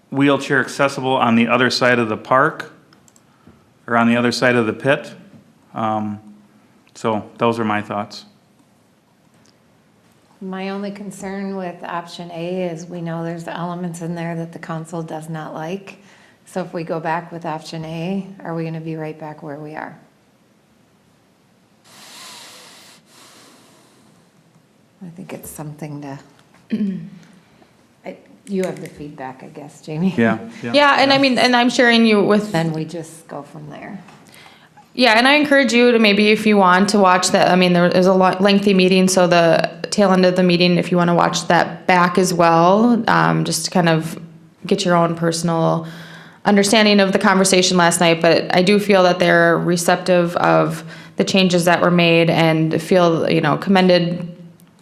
wheelchair accessible on the other side of the park, or on the other side of the pit. So those are my thoughts. My only concern with option A is we know there's elements in there that the council does not like. So if we go back with option A, are we going to be right back where we are? I think it's something to, you have the feedback, I guess, Jamie. Yeah, and I mean, and I'm sharing you with, Then we just go from there. yeah, and I encourage you to maybe, if you want to watch that, I mean, there is a lengthy meeting, so the tail end of the meeting, if you want to watch that back as well, just to kind of get your own personal understanding of the conversation last night. But I do feel that they're receptive of the changes that were made, and feel, commended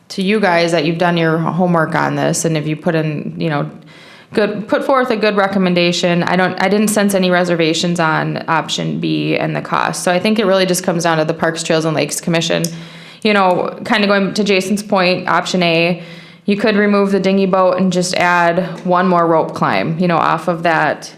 to you guys that you've done your homework on this, and if you put in, put forth a good recommendation. I didn't sense any reservations on option B and the cost. So I think it really just comes down to the Parks, Trails, and Lakes Commission. Kind of going to Jason's point, option A, you could remove the dinghy boat and just add one more rope climb, off of that.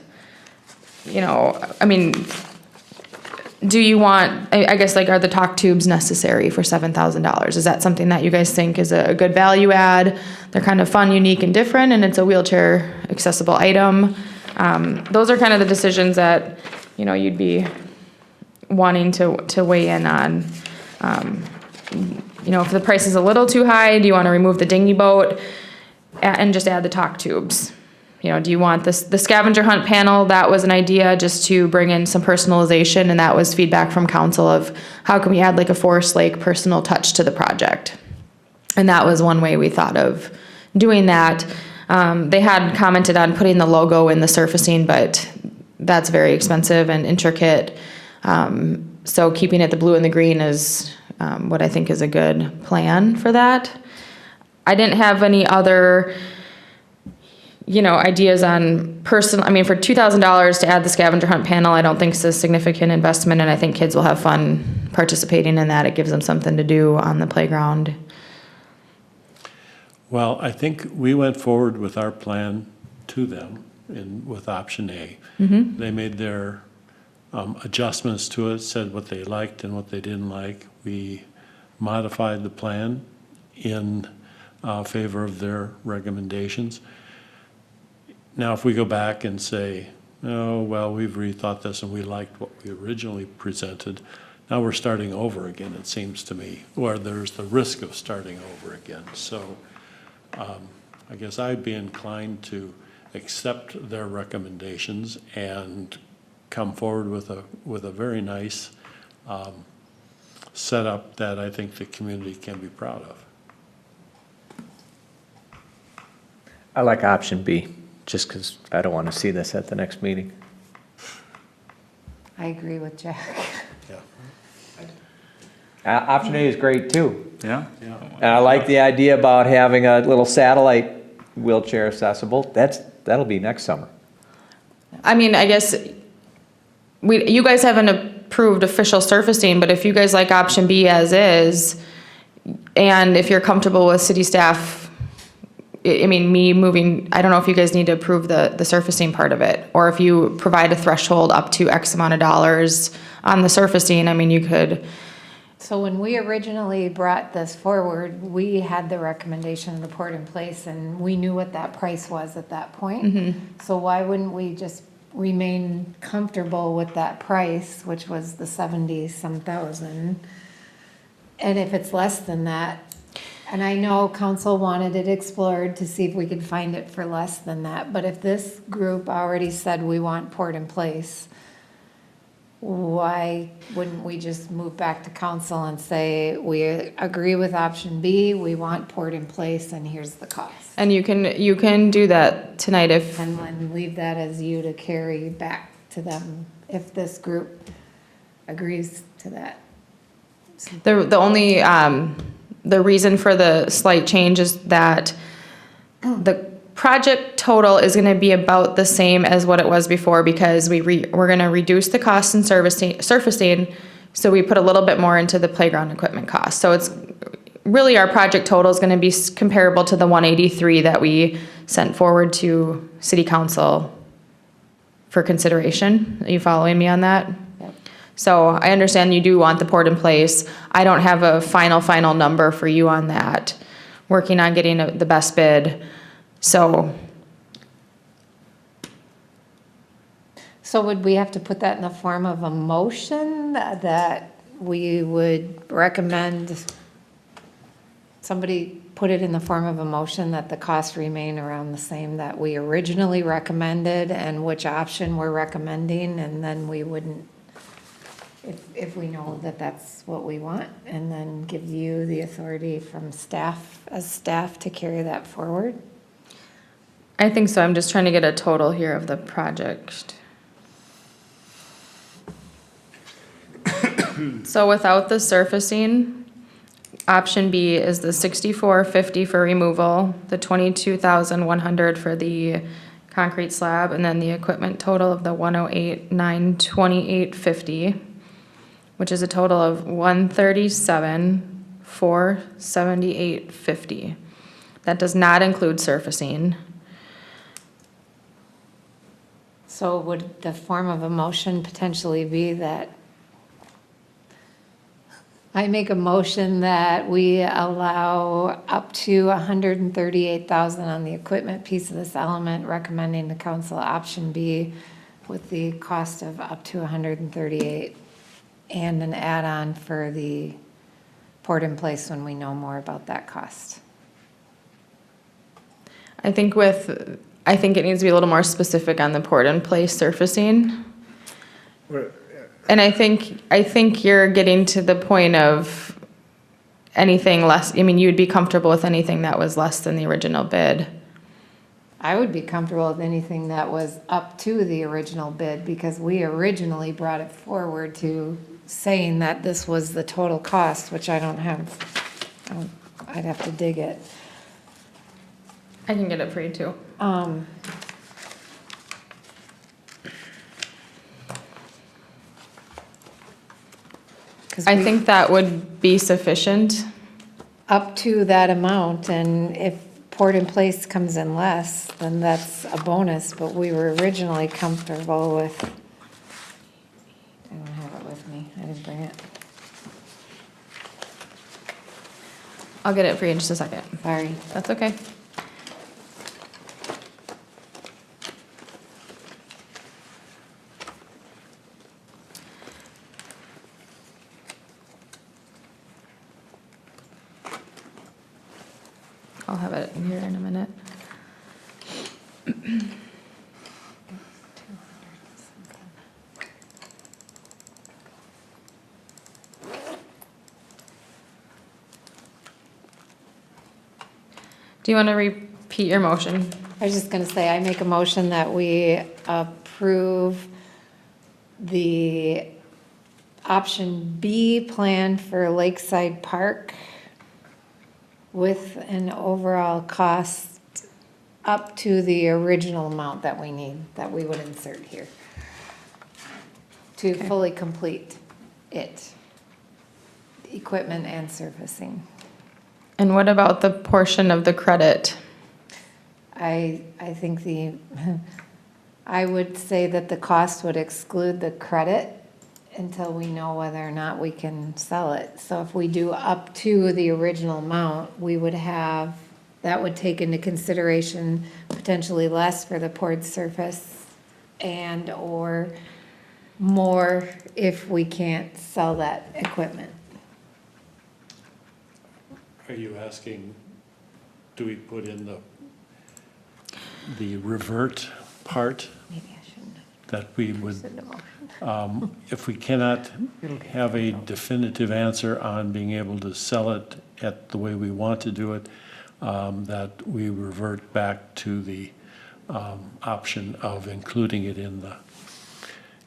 Do you want, I guess, are the talk tubes necessary for $7,000? Is that something that you guys think is a good value add? They're kind of fun, unique, and different, and it's a wheelchair accessible item. Those are kind of the decisions that, you'd be wanting to weigh in on. If the price is a little too high, do you want to remove the dinghy boat and just add the talk tubes? Do you want the scavenger hunt panel? That was an idea just to bring in some personalization, and that was feedback from council of how can we add a Forest Lake personal touch to the project. And that was one way we thought of doing that. They had commented on putting the logo in the surfacing, but that's very expensive and intricate. So keeping it the blue and the green is what I think is a good plan for that. I didn't have any other ideas on for $2,000 to add the scavenger hunt panel, I don't think it's a significant investment, and I think kids will have fun participating in that. It gives them something to do on the playground. Well, I think we went forward with our plan to them with option A. Mm-hmm. They made their adjustments to it, said what they liked and what they didn't like. We modified the plan in favor of their recommendations. Now, if we go back and say, oh, well, we've rethought this and we liked what we originally presented, now we're starting over again, it seems to me, or there's the risk of starting over again. So I guess I'd be inclined to accept their recommendations and come forward with a very nice setup that I think the community can be proud of. I like option B, just because I don't want to see this at the next meeting. I agree with Jack. Option A is great too. Yeah? And I like the idea about having a little satellite wheelchair accessible. That'll be next summer. I mean, I guess you guys haven't approved official surfacing, but if you guys like option B as is, and if you're comfortable with city staff, me moving, I don't know if you guys need to approve the surfacing part of it, or if you provide a threshold up to X amount of dollars on the surfacing, you could, So when we originally brought this forward, we had the recommendation of the port in place and we knew what that price was at that point. So why wouldn't we just remain comfortable with that price, which was the 70-some thousand? And if it's less than that, and I know council wanted it explored to see if we could find it for less than that, but if this group already said we want port in place, why wouldn't we just move back to council and say, we agree with option B, we want port in place, and here's the cost? And you can do that tonight if, And then leave that as you to carry back to them if this group agrees to that. the only, the reason for the slight change is that the project total is gonna be about the same as what it was before because we're gonna reduce the cost in surfacing, so we put a little bit more into the playground equipment cost. So it's, really our project total is gonna be comparable to the 183 that we sent forward to city council for consideration. Are you following me on that? Yep. So I understand you do want the port in place. I don't have a final number for you on that. Working on getting the best bid. So would we have to put that in the form of a motion that we would recommend, somebody put it in the form of a motion that the costs remain around the same that we originally recommended and which option we're recommending, and then we wouldn't, if we know that that's what we want, and then give you the authority from staff, as staff, to carry that forward? I think so. I'm just trying to get a total here of the project. So without the surfacing, option B is the $64.50 for removal, the $22,100 for the concrete slab, and then the equipment total of the $108,928.50, which is a total of $137,478.50. That does not include surfacing. So would the form of a motion potentially be that I make a motion that we allow up to $138,000 on the equipment piece of this element, recommending the council option B with the cost of up to $138,000 and an add-on for the port in place when we know more about that cost? I think it needs to be a little more specific on the port in place surfacing. And I think you're getting to the point of anything less, I mean, you'd be comfortable with anything that was less than the original bid. I would be comfortable with anything that was up to the original bid because we originally brought it forward to saying that this was the total cost, which I don't have. I'd have to dig it. I can get it for you too. I think that would be sufficient. Up to that amount, and if port in place comes in less, then that's a bonus, but we were originally comfortable with, I don't have it with me, I didn't bring it. I'll get it for you in just a second. Sorry. That's okay. I'll have it in here in a minute. Do you want to repeat your motion? I was just gonna say, I make a motion that we approve the option B plan for Lakeside Park with an overall cost up to the original amount that we need, that we would insert here to fully complete it, equipment and surfacing. And what about the portion of the credit? I think I would say that the cost would exclude the credit until we know whether or not we can sell it. So if we do up to the original amount, we would have, that would take into consideration potentially less for the poured surface and/or more if we can't sell that equipment. Are you asking, do we put in the revert part Maybe I shouldn't have that we would, said the motion. if we cannot have a definitive answer on being able to sell it at the way we want to do it, that we revert back to the option of including it in the,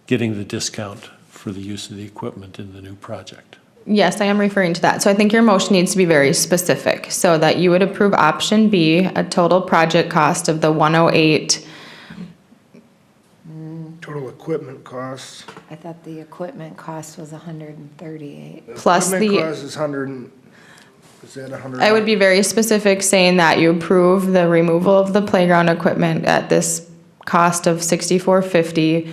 getting the discount for the use of the equipment in the new project? Yes, I am referring to that. So I think your motion needs to be very specific, so that you would approve option B, a total project cost of the 108. Total equipment costs. I thought the equipment cost was 138. Plus Equipment the- cost is 100, is that 100? I would be very specific, saying that you approve the removal of the playground equipment at this cost of $6,450,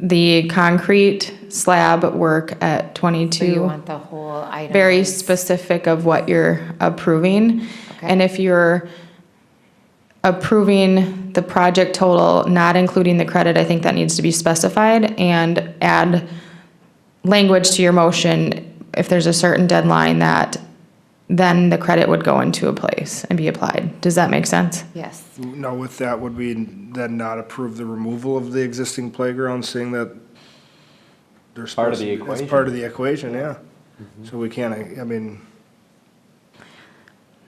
the concrete slab work at So you $22. want the whole item. Very specific of what you're approving. Okay. And if you're approving the project total, not including the credit, I think that needs to be specified, and add language to your motion if there's a certain deadline that then the credit would go into a place and be applied. Does that make sense? Yes. Now with that, would we then not approve the removal of the existing playground, saying that they're Part of supposed the to, it's equation. part of the equation, yeah. So we can't, I mean,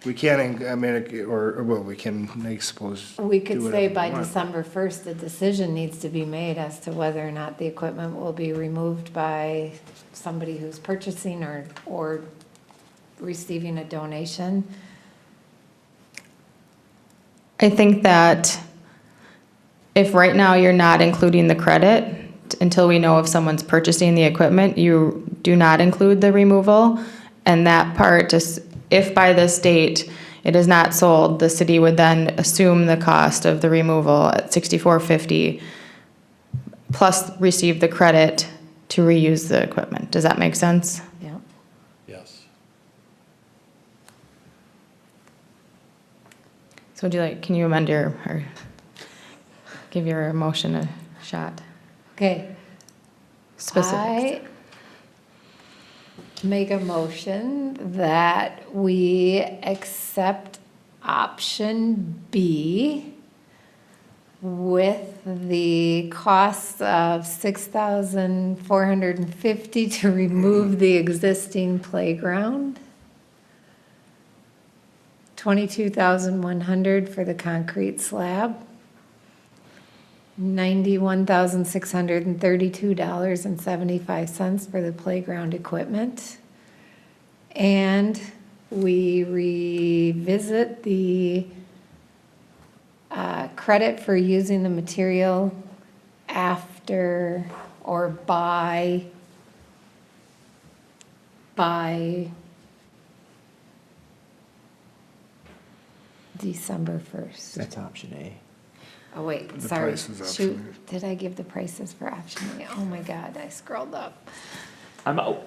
we can't, I mean, or, well, we can, I suppose. We could do say whatever by we want. December 1st, the decision needs to be made as to whether or not the equipment will be removed by somebody who's purchasing or receiving a donation. I think that if right now you're not including the credit, until we know if someone's purchasing the equipment, you do not include the removal. And that part, just if by this date it is not sold, the city would then assume the cost of the removal at $6,450, plus receive the credit to reuse the equipment. Does that make sense? Yeah. Yes. So would you like, can you amend your, or give your motion a shot? Okay. Specifics. I make a motion that we accept option B with the cost of $6,450 to remove the existing playground, $22,100 for the concrete slab, $91,632.75 for the playground equipment. And we revisit the credit for using the material after or by December 1st. That's option A. Oh, wait, The sorry. price is option Shoot, did I give the prices for option A? Oh, my God, I scrolled up. I'm out.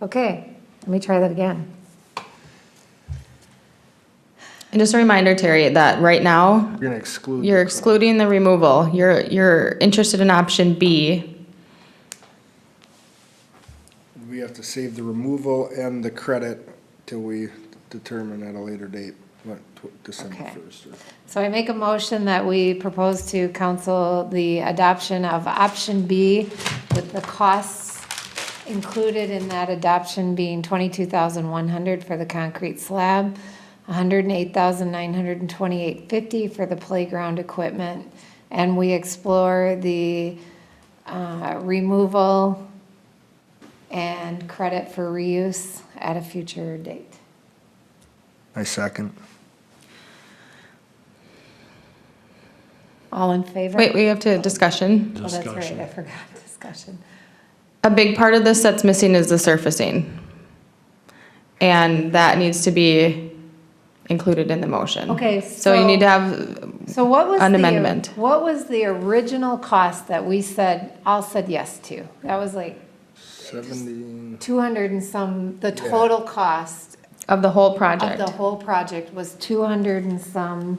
Okay, let me try that again. And just a reminder, Terry, that right now, You're gonna exclude. you're excluding the removal. You're interested in option B. We have to save the removal and the credit till we determine at a later date, what, December Okay. 1st. So I make a motion that we propose to council the adoption of option B with the costs included in that adoption being $22,100 for the concrete slab, $108,928.50 for the playground equipment, and we explore the removal and credit for reuse at a future date. I second. All in favor? Wait, we have to discussion. Oh, that's right, Discussion. I forgot discussion. A big part of this that's missing is the surfacing. And that needs to be included in the motion. Okay, So you need to have, So what was An the, amendment. what was the original cost that we all said yes to? That was like 70, 200 and some, the total cost of the whole of project. the whole project was 200 and some.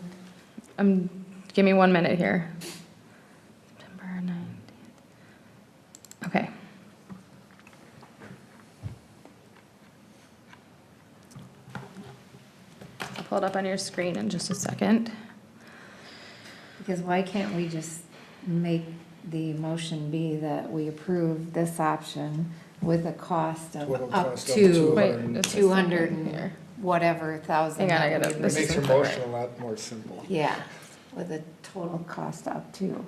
Give me 1 minute here. September 19th. Okay. I'll pull it up on your screen in just a second. Because why can't we just make the motion be that we approve this option with a cost of Total up cost up to to Wait, it's a 200 second and here. whatever thousand. Hang on, I that gotta- we this would- It makes your isn't right. motion a lot more simple. Yeah, with a total cost up to.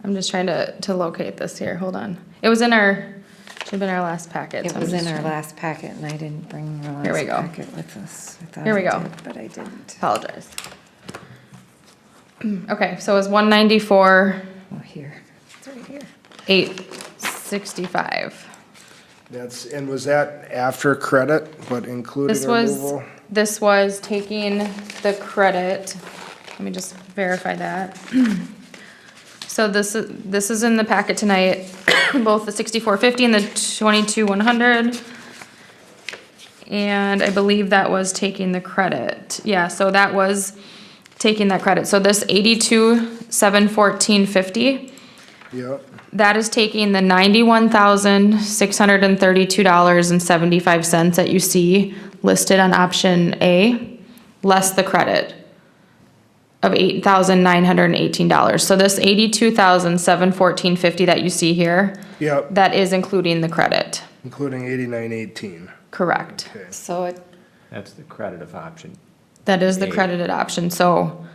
I'm just trying to locate this here. Hold on. It was in should have been our last packet. It so I'm was in just our trying- last packet and I didn't bring the Here we last go. packet with us. I thought Here we I go. did, but I didn't. Apologize. Okay, so it was 194, Oh, here, it's right here. 865. And was that after credit, but including removal? This was taking the credit, let me just verify that. So this is in the packet tonight, both the 6450 and the 22100. And I believe that was taking the credit. Yeah, so that was taking that credit. So this 82,714.50. Yep, That is taking the $91,632.75 that you see listed on option A, less the credit of $8,918. So this $82,714.50 that you see here, yep, that is including the credit, including 8918. correct? Okay. So That's the credit of option. That is the A. credited option, so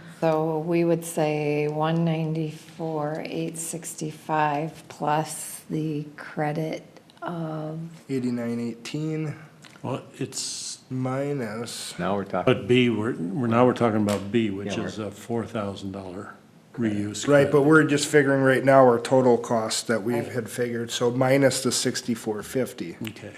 we would say 194,865 plus the credit of, 8918 Well, it's, minus, Now we're talking, but B, now we're talking about B, which Yeah, is a $4,000 reuse. right, but credit. we're just figuring right now our total cost that we had figured, so minus the 6450. Okay.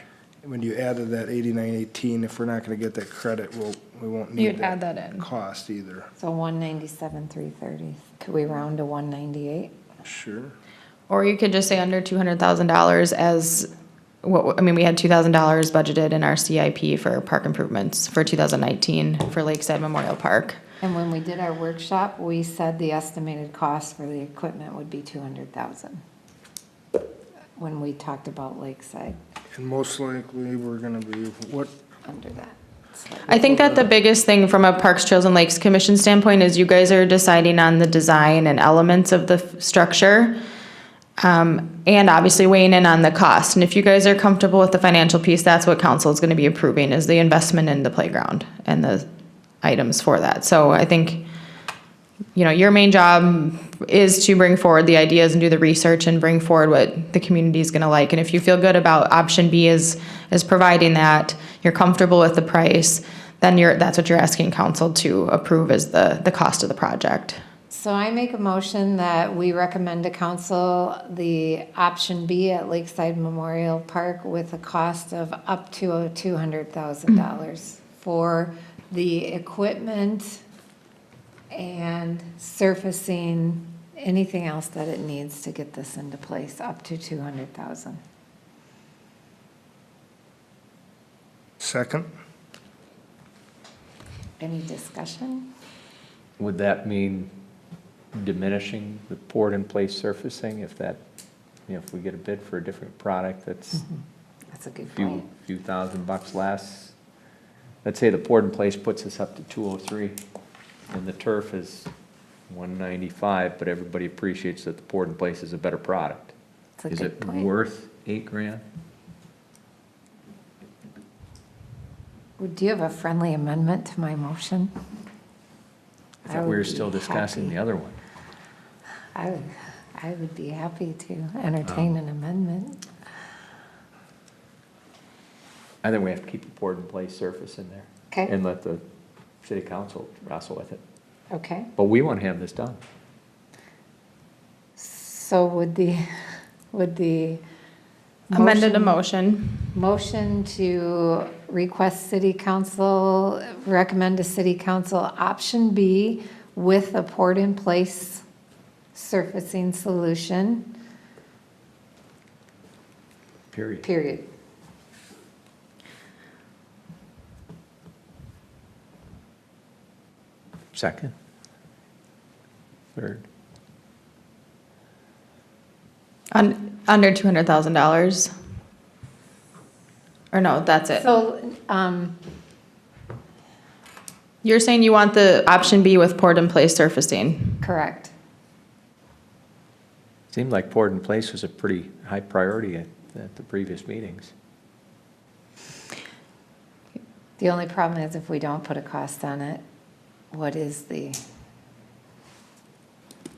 When you added that 8918, if we're not gonna get that credit, we won't need you'd add that in. cost either. so 197,330. Could we round to 198? Sure. Or you could just say under $200,000 as, I mean, we had $2,000 budgeted in our CIP for park improvements for 2019 for Lakeside Memorial Park. And when we did our workshop, we said the estimated cost for the equipment would be 200,000. When we talked about Lakeside, And most likely, we're gonna be, what, under that. I think that the biggest thing from a Parks, Trails, and Lakes Commission standpoint is you guys are deciding on the design and elements of the structure, and obviously weighing in on the cost. And if you guys are comfortable with the financial piece, that's what council is going to be approving, is the investment in the playground and the items for that. So I think, your main job is to bring forward the ideas and do the research and bring forward what the community is going to like. And if you feel good about option B is providing that, you're comfortable with the price, then that's what you're asking council to approve as the cost of the project. So I make a motion that we recommend to council the option B at Lakeside Memorial Park with a cost of up to $200,000 for the equipment and surfacing, anything else that it needs to get this into place, up to 200,000. second? Any discussion? would that mean diminishing the poured-in-place surfacing if if we get a bid for a different product that's That's a good few point. $1,000 less? Let's say the poured-in-place puts us up to 203, and the turf is 195, but everybody appreciates that the poured-in-place is a better product. That's a Is good it point. worth $8,000? Do you have a friendly amendment to my motion? I thought we would were be still discussing the happy. other one. I would be happy to entertain an amendment. I think we have to keep the poured-in-place surface in there. Okay. And let the city council wrestle with it. Okay, But we want to have this done. so would the Amended a motion. Motion to request city council, recommend to city council option B with a poured-in-place surfacing solution, Period. period. Second? Third? Under $200,000. Or no, that's it. So, You're saying you want the option B with poured-in-place surfacing. correct. Seemed like poured in place was a pretty high priority at the previous meetings. The only problem is if we don't put a cost on it, what is the,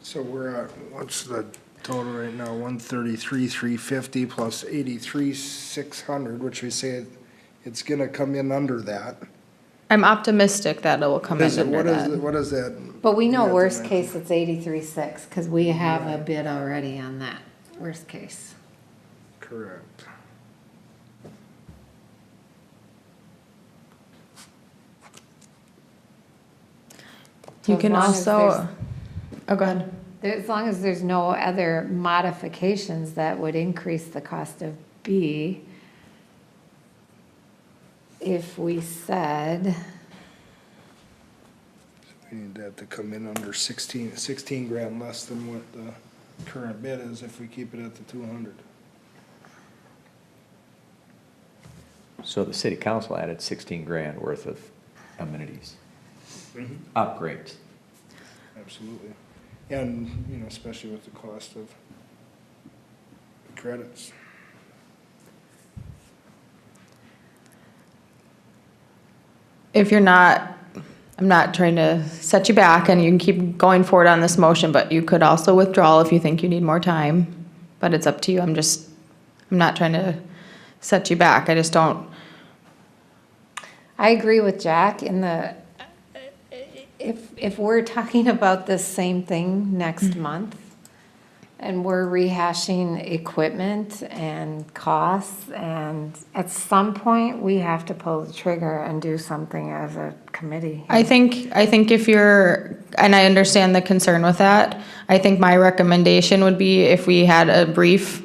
So we're at, what's the total right now? 133,350 plus 83,600, which we say it's gonna come in under that. I'm optimistic that it will come in Is it, under that. what is that? but we know Yeah, worst tonight. case it's 83.6 because we have a bid already on that, worst case. Correct. You As can long as also, oh, go ahead. As long as there's no other modifications that would increase the cost of B, if we said, We need that to come in under 16 grand less than what the current bid is if we keep it at the 200. So the city council added 16 grand worth of amenities, upgrades. Absolutely. And, you know, especially with the cost of credits. If you're not, I'm not trying to set you back and you can keep going forward on this motion, but you could also withdraw if you think you need more time. But it's up to you. I'm not trying to set you back. I just don't, I agree with Jack in the, if we're talking about this same thing next month, and we're rehashing equipment and costs, and at some point, we have to pull the trigger and do something as a committee. I think if you're, and I understand the concern with that, I think my recommendation would be if we had a brief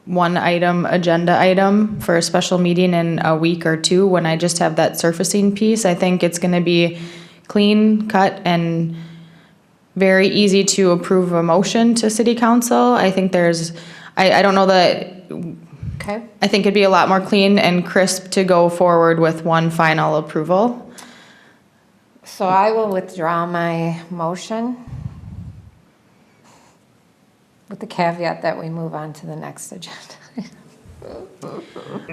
one item, agenda item for a special meeting in a week or two, when I just have that surfacing piece, I think it's gonna be clean cut and very easy to approve a motion to city council. I think I don't know that, Okay, I think it'd be a lot more clean and crisp to go forward with one final approval. so I will withdraw my motion with the caveat that we move on to the next agenda.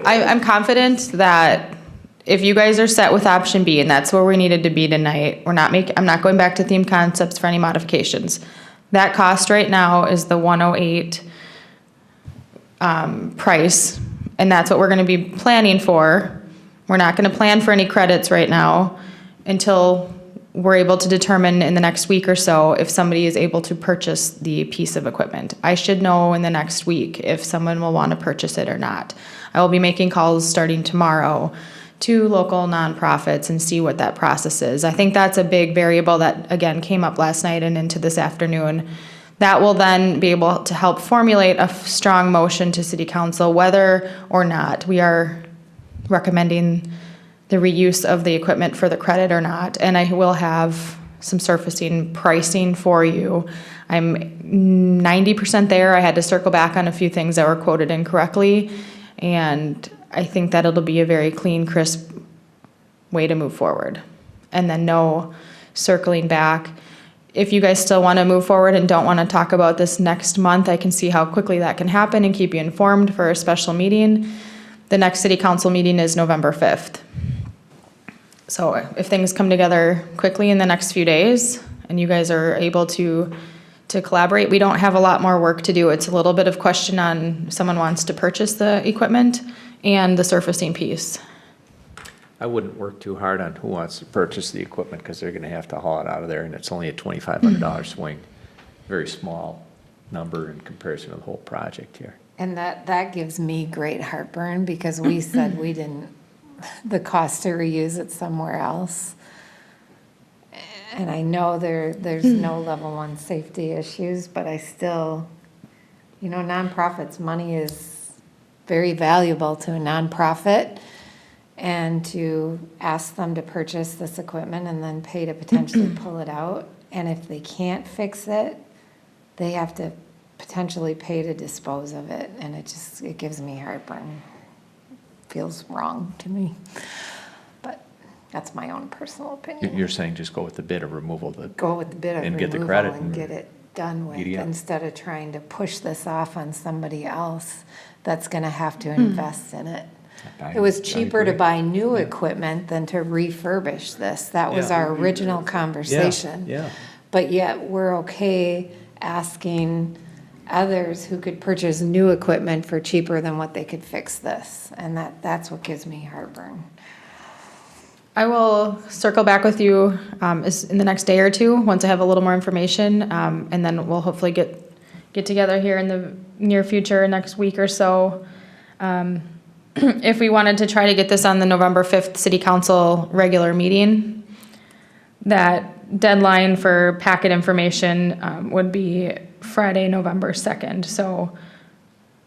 I'm confident that if you guys are set with option B, and that's where we needed to be tonight, I'm not going back to theme concepts for any modifications. That cost right now is the 108 price, and that's what we're gonna be planning for. We're not gonna plan for any credits right now until we're able to determine in the next week or so if somebody is able to purchase the piece of equipment. I should know in the next week if someone will want to purchase it or not. I will be making calls starting tomorrow to local nonprofits and see what that process is. I think that's a big variable that, again, came up last night and into this afternoon. That will then be able to help formulate a strong motion to city council whether or not we are recommending the reuse of the equipment for the credit or not. And I will have some surfacing pricing for you. I'm 90% there. I had to circle back on a few things that were quoted incorrectly. And I think that it'll be a very clean, crisp way to move forward. And then no circling back. If you guys still want to move forward and don't want to talk about this next month, I can see how quickly that can happen and keep you informed for a special meeting. The next city council meeting is November 5th. So if things come together quickly in the next few days and you guys are able to collaborate, we don't have a lot more work to do. It's a little bit of question on if someone wants to purchase the equipment and the surfacing piece. I wouldn't work too hard on who wants to purchase the equipment, because they're gonna have to haul it out of there, and it's only a $2,500 swing. Very small number in comparison to the whole project here. And that gives me great heartburn because we said we didn't, the cost to reuse it somewhere else. And I know there's no level 1 safety issues, but I still, nonprofits, money is very valuable to a nonprofit. And to ask them to purchase this equipment and then pay to potentially pull it out. And if they can't fix it, they have to potentially pay to dispose of it. And it gives me heartburn. Feels wrong to me. But that's my own personal opinion. You're saying just go with the bid of removal, Go with the bid of and get the removal credit and and get it done with, giddy up. instead of trying to push this off on somebody else that's gonna have to invest in it. It was cheaper to buy new equipment than to refurbish this. That was Yeah. our original conversation. Yeah. But yet, we're okay asking others who could purchase new equipment for cheaper than what they could fix this. And that's what gives me heartburn. I will circle back with you in the next day or two, once I have a little more information, and then we'll hopefully get together here in the near future, next week or so. If we wanted to try to get this on the November 5th City Council regular meeting, that deadline for packet information would be Friday, November 2nd, so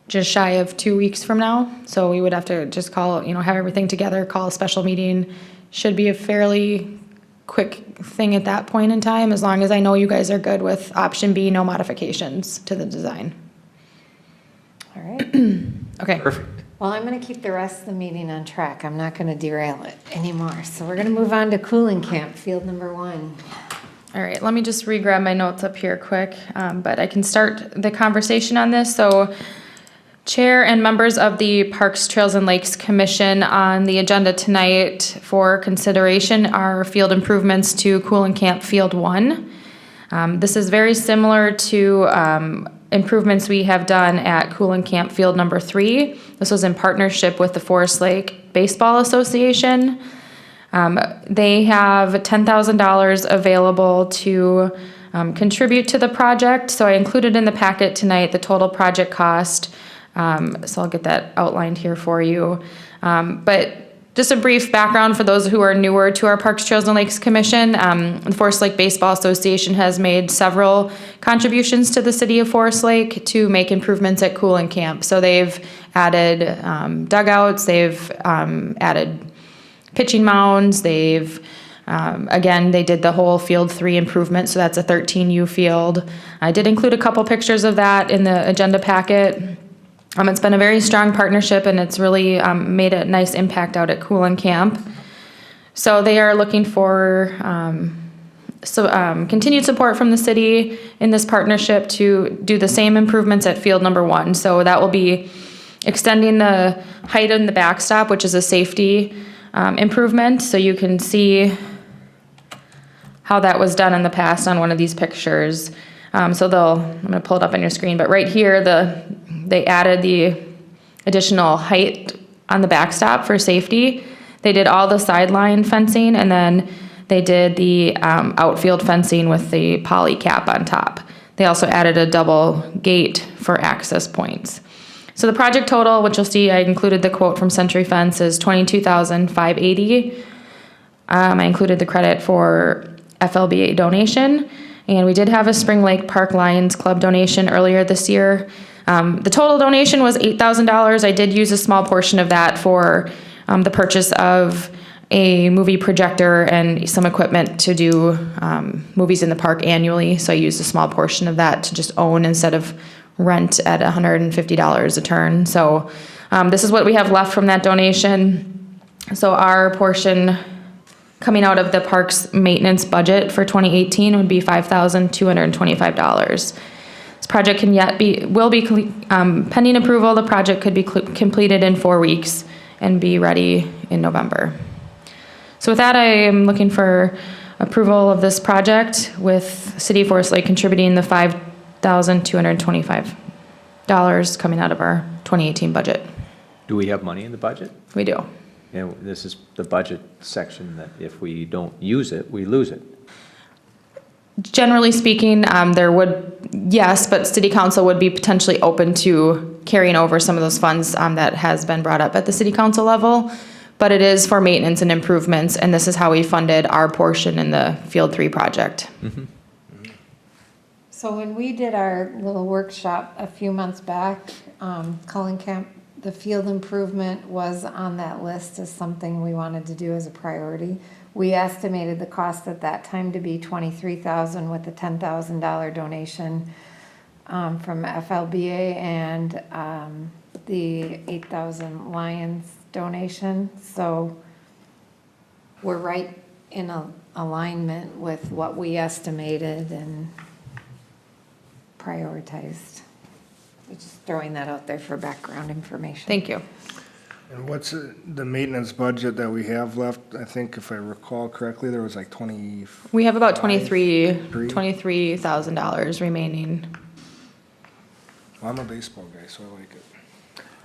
just shy of 2 weeks from now. So we would have to just call, have everything together, call a special meeting. Should be a fairly quick thing at that point in time, as long as I know you guys are good with option B, no modifications to the design. All right? Okay. Perfect. Well, I'm going to keep the rest of the meeting on track. I'm not going to derail it anymore. So we're going to move on to cooling camp, field number 1. All right, let me just re-grab my notes up here quick, but I can start the conversation on this. So Chair and members of the Parks, Trails, and Lakes Commission, on the agenda tonight for consideration are field improvements to Cooling Camp Field 1. This is very similar to improvements we have done at Cooling Camp Field number 3. This was in partnership with the Forest Lake Baseball Association. They have $10,000 available to contribute to the project. So I included in the packet tonight the total project cost. So I'll get that outlined here for you. But just a brief background for those who are newer to our Parks, Trails, and Lakes Commission. The Forest Lake Baseball Association has made several contributions to the city of Forest Lake to make improvements at Cooling Camp. So they've added dugouts, they've added pitching mounds, they've, again, they did the whole Field 3 improvement, so that's a 13U field. I did include a couple pictures of that in the agenda packet. It's been a very strong partnership, and it's really made a nice impact out at Cooling Camp. So they are looking for continued support from the city in this partnership to do the same improvements at field number 1. So that will be extending the height in the backstop, which is a safety improvement. So you can see how that was done in the past on one of these pictures. I'm gonna pull it up on your screen, but right here, they added the additional height on the backstop for safety. They did all the sideline fencing, and then they did the outfield fencing with the poly cap on top. They also added a double gate for access points. So the project total, which you'll see, I included the quote from Century Fence, is $22,580. I included the credit for FLBA donation, and we did have a Spring Lake Park Lions Club donation earlier this year. The total donation was $8,000. I did use a small portion of that for the purchase of a movie projector and some equipment to do movies in the park annually. So I used a small portion of that to just own instead of rent at $150 a turn. So this is what we have left from that donation. So our portion coming out of the park's maintenance budget for 2018 would be $5,225. This project will be pending approval. The project could be completed in 4 weeks and be ready in November. So with that, I am looking for approval of this project, with City of Forest Lake contributing the $5,225 coming out of our 2018 budget. Do we have money in the budget? We do. And this is the budget section that if we don't use it, we lose it. Generally speaking, there would, yes, but city council would be potentially open to carrying over some of those funds that has been brought up at the city council level. But it is for maintenance and improvements, and this is how we funded our portion in the Field 3 project. So when we did our little workshop a few months back, Cullen Camp, the field improvement was on that list as something we wanted to do as a priority. We estimated the cost at that time to be $23,000 with a $10,000 donation from FLBA and the 8,000 Lions donation. So we're right in alignment with what we estimated and prioritized. Just throwing that out there for background information. Thank you. And what's the maintenance budget that we have left? I think if I recall correctly, there was like 20. We have about Three. $23,000 remaining. Well, I'm a baseball guy, so I like it.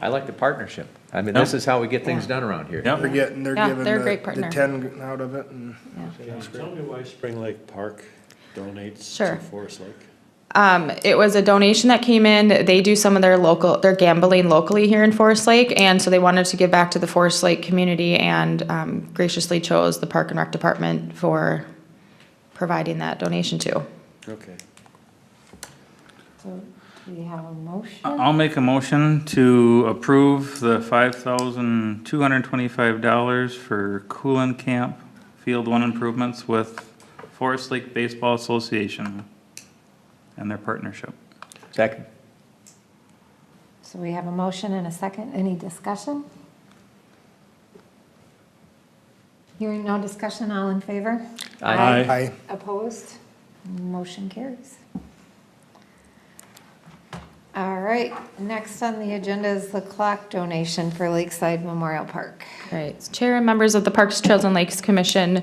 I like the partnership. I mean, this is how we get things Yeah. done around here. Yep. They're giving they're a great the partner. 10 out of it, and Tell me why Spring Lake Park donates Sure. to Forest Lake. It was a donation that came in. They do some of their gambling locally here in Forest Lake, and so they wanted to give back to the Forest Lake community and graciously chose the Park and Rec Department for providing that donation too. Okay. So do we have a motion? I'll make a motion to approve the $5,225 for Coolan Camp Field 1 improvements with Forest Lake Baseball Association and their partnership. Second. So we have a motion and a second. Any discussion? Hearing no discussion, all in favor? I, Opposed? Motion carries. All right, next on the agenda is the clock donation for Lakeside Memorial Park. Right, Chair and members of the Parks, Trails, and Lakes Commission.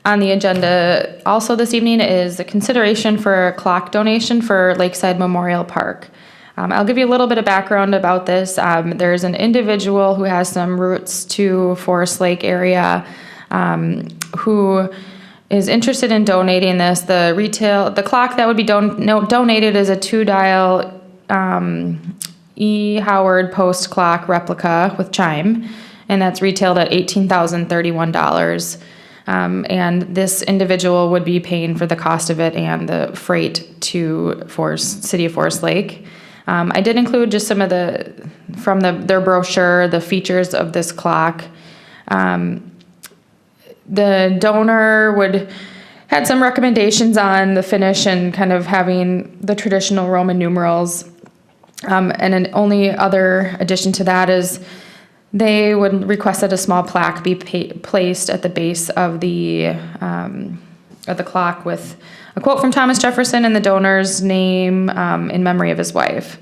On the agenda also this evening is a consideration for a clock donation for Lakeside Memorial Park. I'll give you a little bit of background about this. There's an individual who has some roots to Forest Lake area who is interested in donating this. The clock that would be donated is a 2-dial E. Howard post clock replica with chime, and that's retailed at $18,031. And this individual would be paying for the cost of it and the freight to City of Forest Lake. I did include just some of from their brochure, the features of this clock. The donor had some recommendations on the finish and kind of having the traditional Roman numerals. And an only other addition to that is they would request that a small plaque be placed at the base of the clock with a quote from Thomas Jefferson and the donor's name in memory of his wife.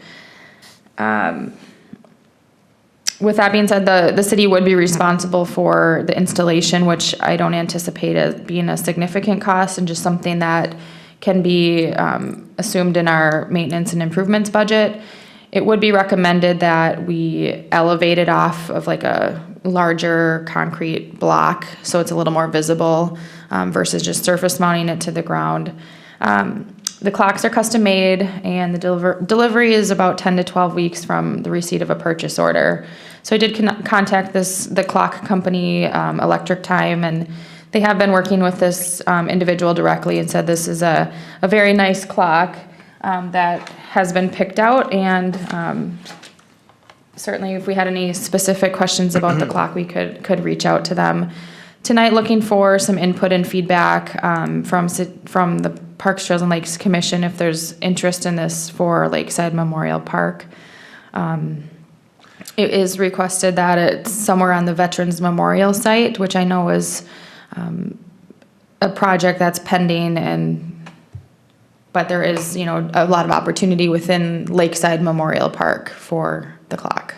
With that being said, the city would be responsible for the installation, which I don't anticipate as being a significant cost and just something that can be assumed in our maintenance and improvements budget. It would be recommended that we elevate it off of like a larger concrete block so it's a little more visible versus just surface mounting it to the ground. The clocks are custom made and the delivery is about 10 to 12 weeks from the receipt of a purchase order. So I did contact the clock company, Electric Time, and they have been working with this individual directly and said this is a very nice clock that has been picked out, and certainly if we had any specific questions about the clock, we could reach out to them. Tonight, looking for some input and feedback from the Parks, Trails, and Lakes Commission if there's interest in this for Lakeside Memorial Park. It is requested that it's somewhere on the Veterans Memorial site, which I know is a project that's pending, but there is, a lot of opportunity within Lakeside Memorial Park for the clock.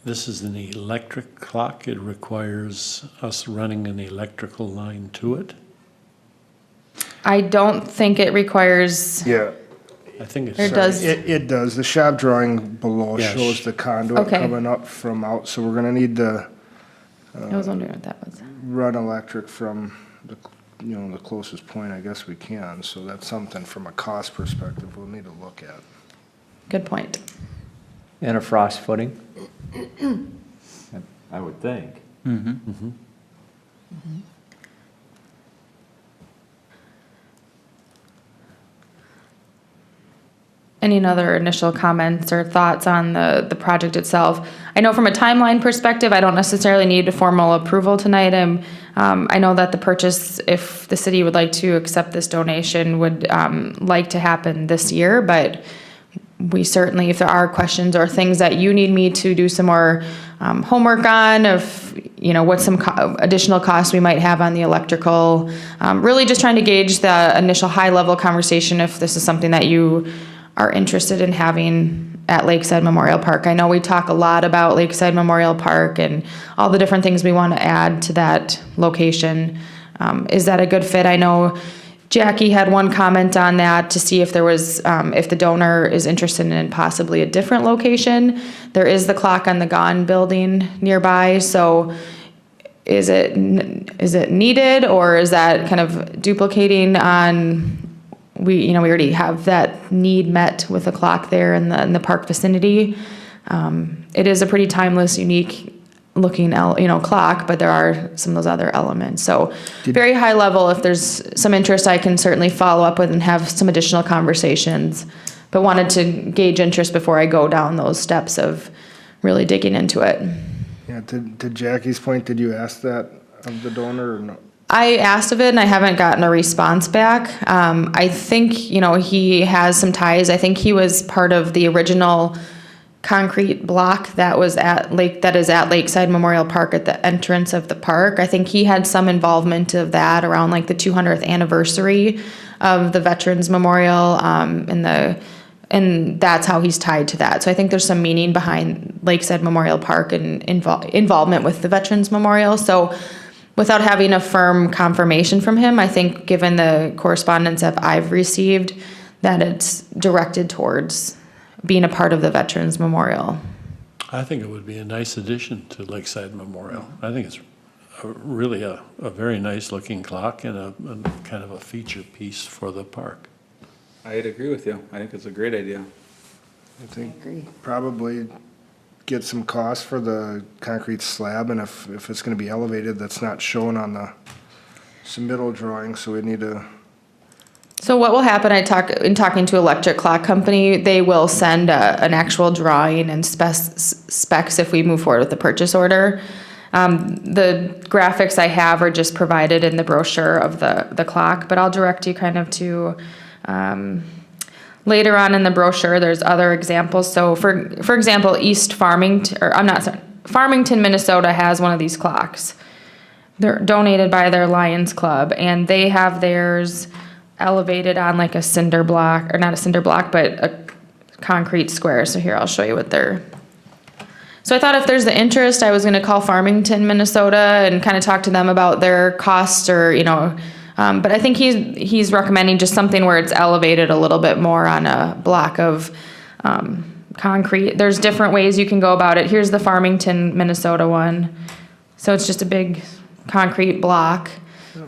This is an electric clock. It requires us running an electrical line to it. I don't think it requires, yeah. I think it's. It does. It does. The shop drawing below Yeah, shows the conduit Okay. coming up from out, so we're gonna need to I was wondering what that was. run electric from the closest point I guess we can. So that's something from a cost perspective we'll need to look at. Good point. And a frost footing? I would think. Any other initial comments or thoughts on the project itself? I know from a timeline perspective, I don't necessarily need a formal approval tonight. I know that the purchase, if the city would like to accept this donation, would like to happen this year, but we certainly, if there are questions or things that you need me to do some more homework on, of, you know, what some additional costs we might have on the electrical, really just trying to gauge the initial high-level conversation if this is something that you are interested in having at Lakeside Memorial Park. I know we talk a lot about Lakeside Memorial Park and all the different things we want to add to that location. Is that a good fit? I know Jackie had one comment on that to see if there was, if the donor is interested in possibly a different location. There is the Clock on the Gone building nearby, so is it needed, or is that kind of duplicating on, we already have that need met with the clock there in the park vicinity. It is a pretty timeless, unique looking, clock, but there are some of those other elements. So very high level, if there's some interest, I can certainly follow up with and have some additional conversations, but wanted to gauge interest before I go down those steps of really digging into it. Yeah, to Jackie's point, did you ask that of the donor or no? I asked of it and I haven't gotten a response back. I think, he has some ties. I think he was part of the original concrete block that is at Lakeside Memorial Park at the entrance of the park. I think he had some involvement of that around like the 200th anniversary of the Veterans Memorial, and that's how he's tied to that. So I think there's some meaning behind Lakeside Memorial Park and involvement with the Veterans Memorial. So without having a firm confirmation from him, I think given the correspondence that I've received, that it's directed towards being a part of the Veterans Memorial. I think it would be a nice addition to Lakeside Memorial. I think it's really a very nice looking clock and a kind of a feature piece for the park. I'd agree with you. I think it's a great idea. I think probably get some cost for the concrete slab, and if it's gonna be elevated, that's not shown on the submittal drawing, so we need to. So what will happen, in talking to Electric Clock Company, they will send an actual drawing and specs if we move forward with the purchase order. The graphics I have are just provided in the brochure of the clock, but I'll direct you kind of to, later on in the brochure, there's other examples. So for example, Farmington, Minnesota has one of these clocks. They're donated by their Lions Club, and they have theirs elevated on like a cinder block, or not a cinder block, but a concrete square. So here, I'll show you what they're. So I thought if there's the interest, I was gonna call Farmington, Minnesota and kind of talk to them about their costs or, but I think he's recommending just something where it's elevated a little bit more on a block of concrete. There's different ways you can go about it. Here's the Farmington, Minnesota one. So it's just a big concrete block,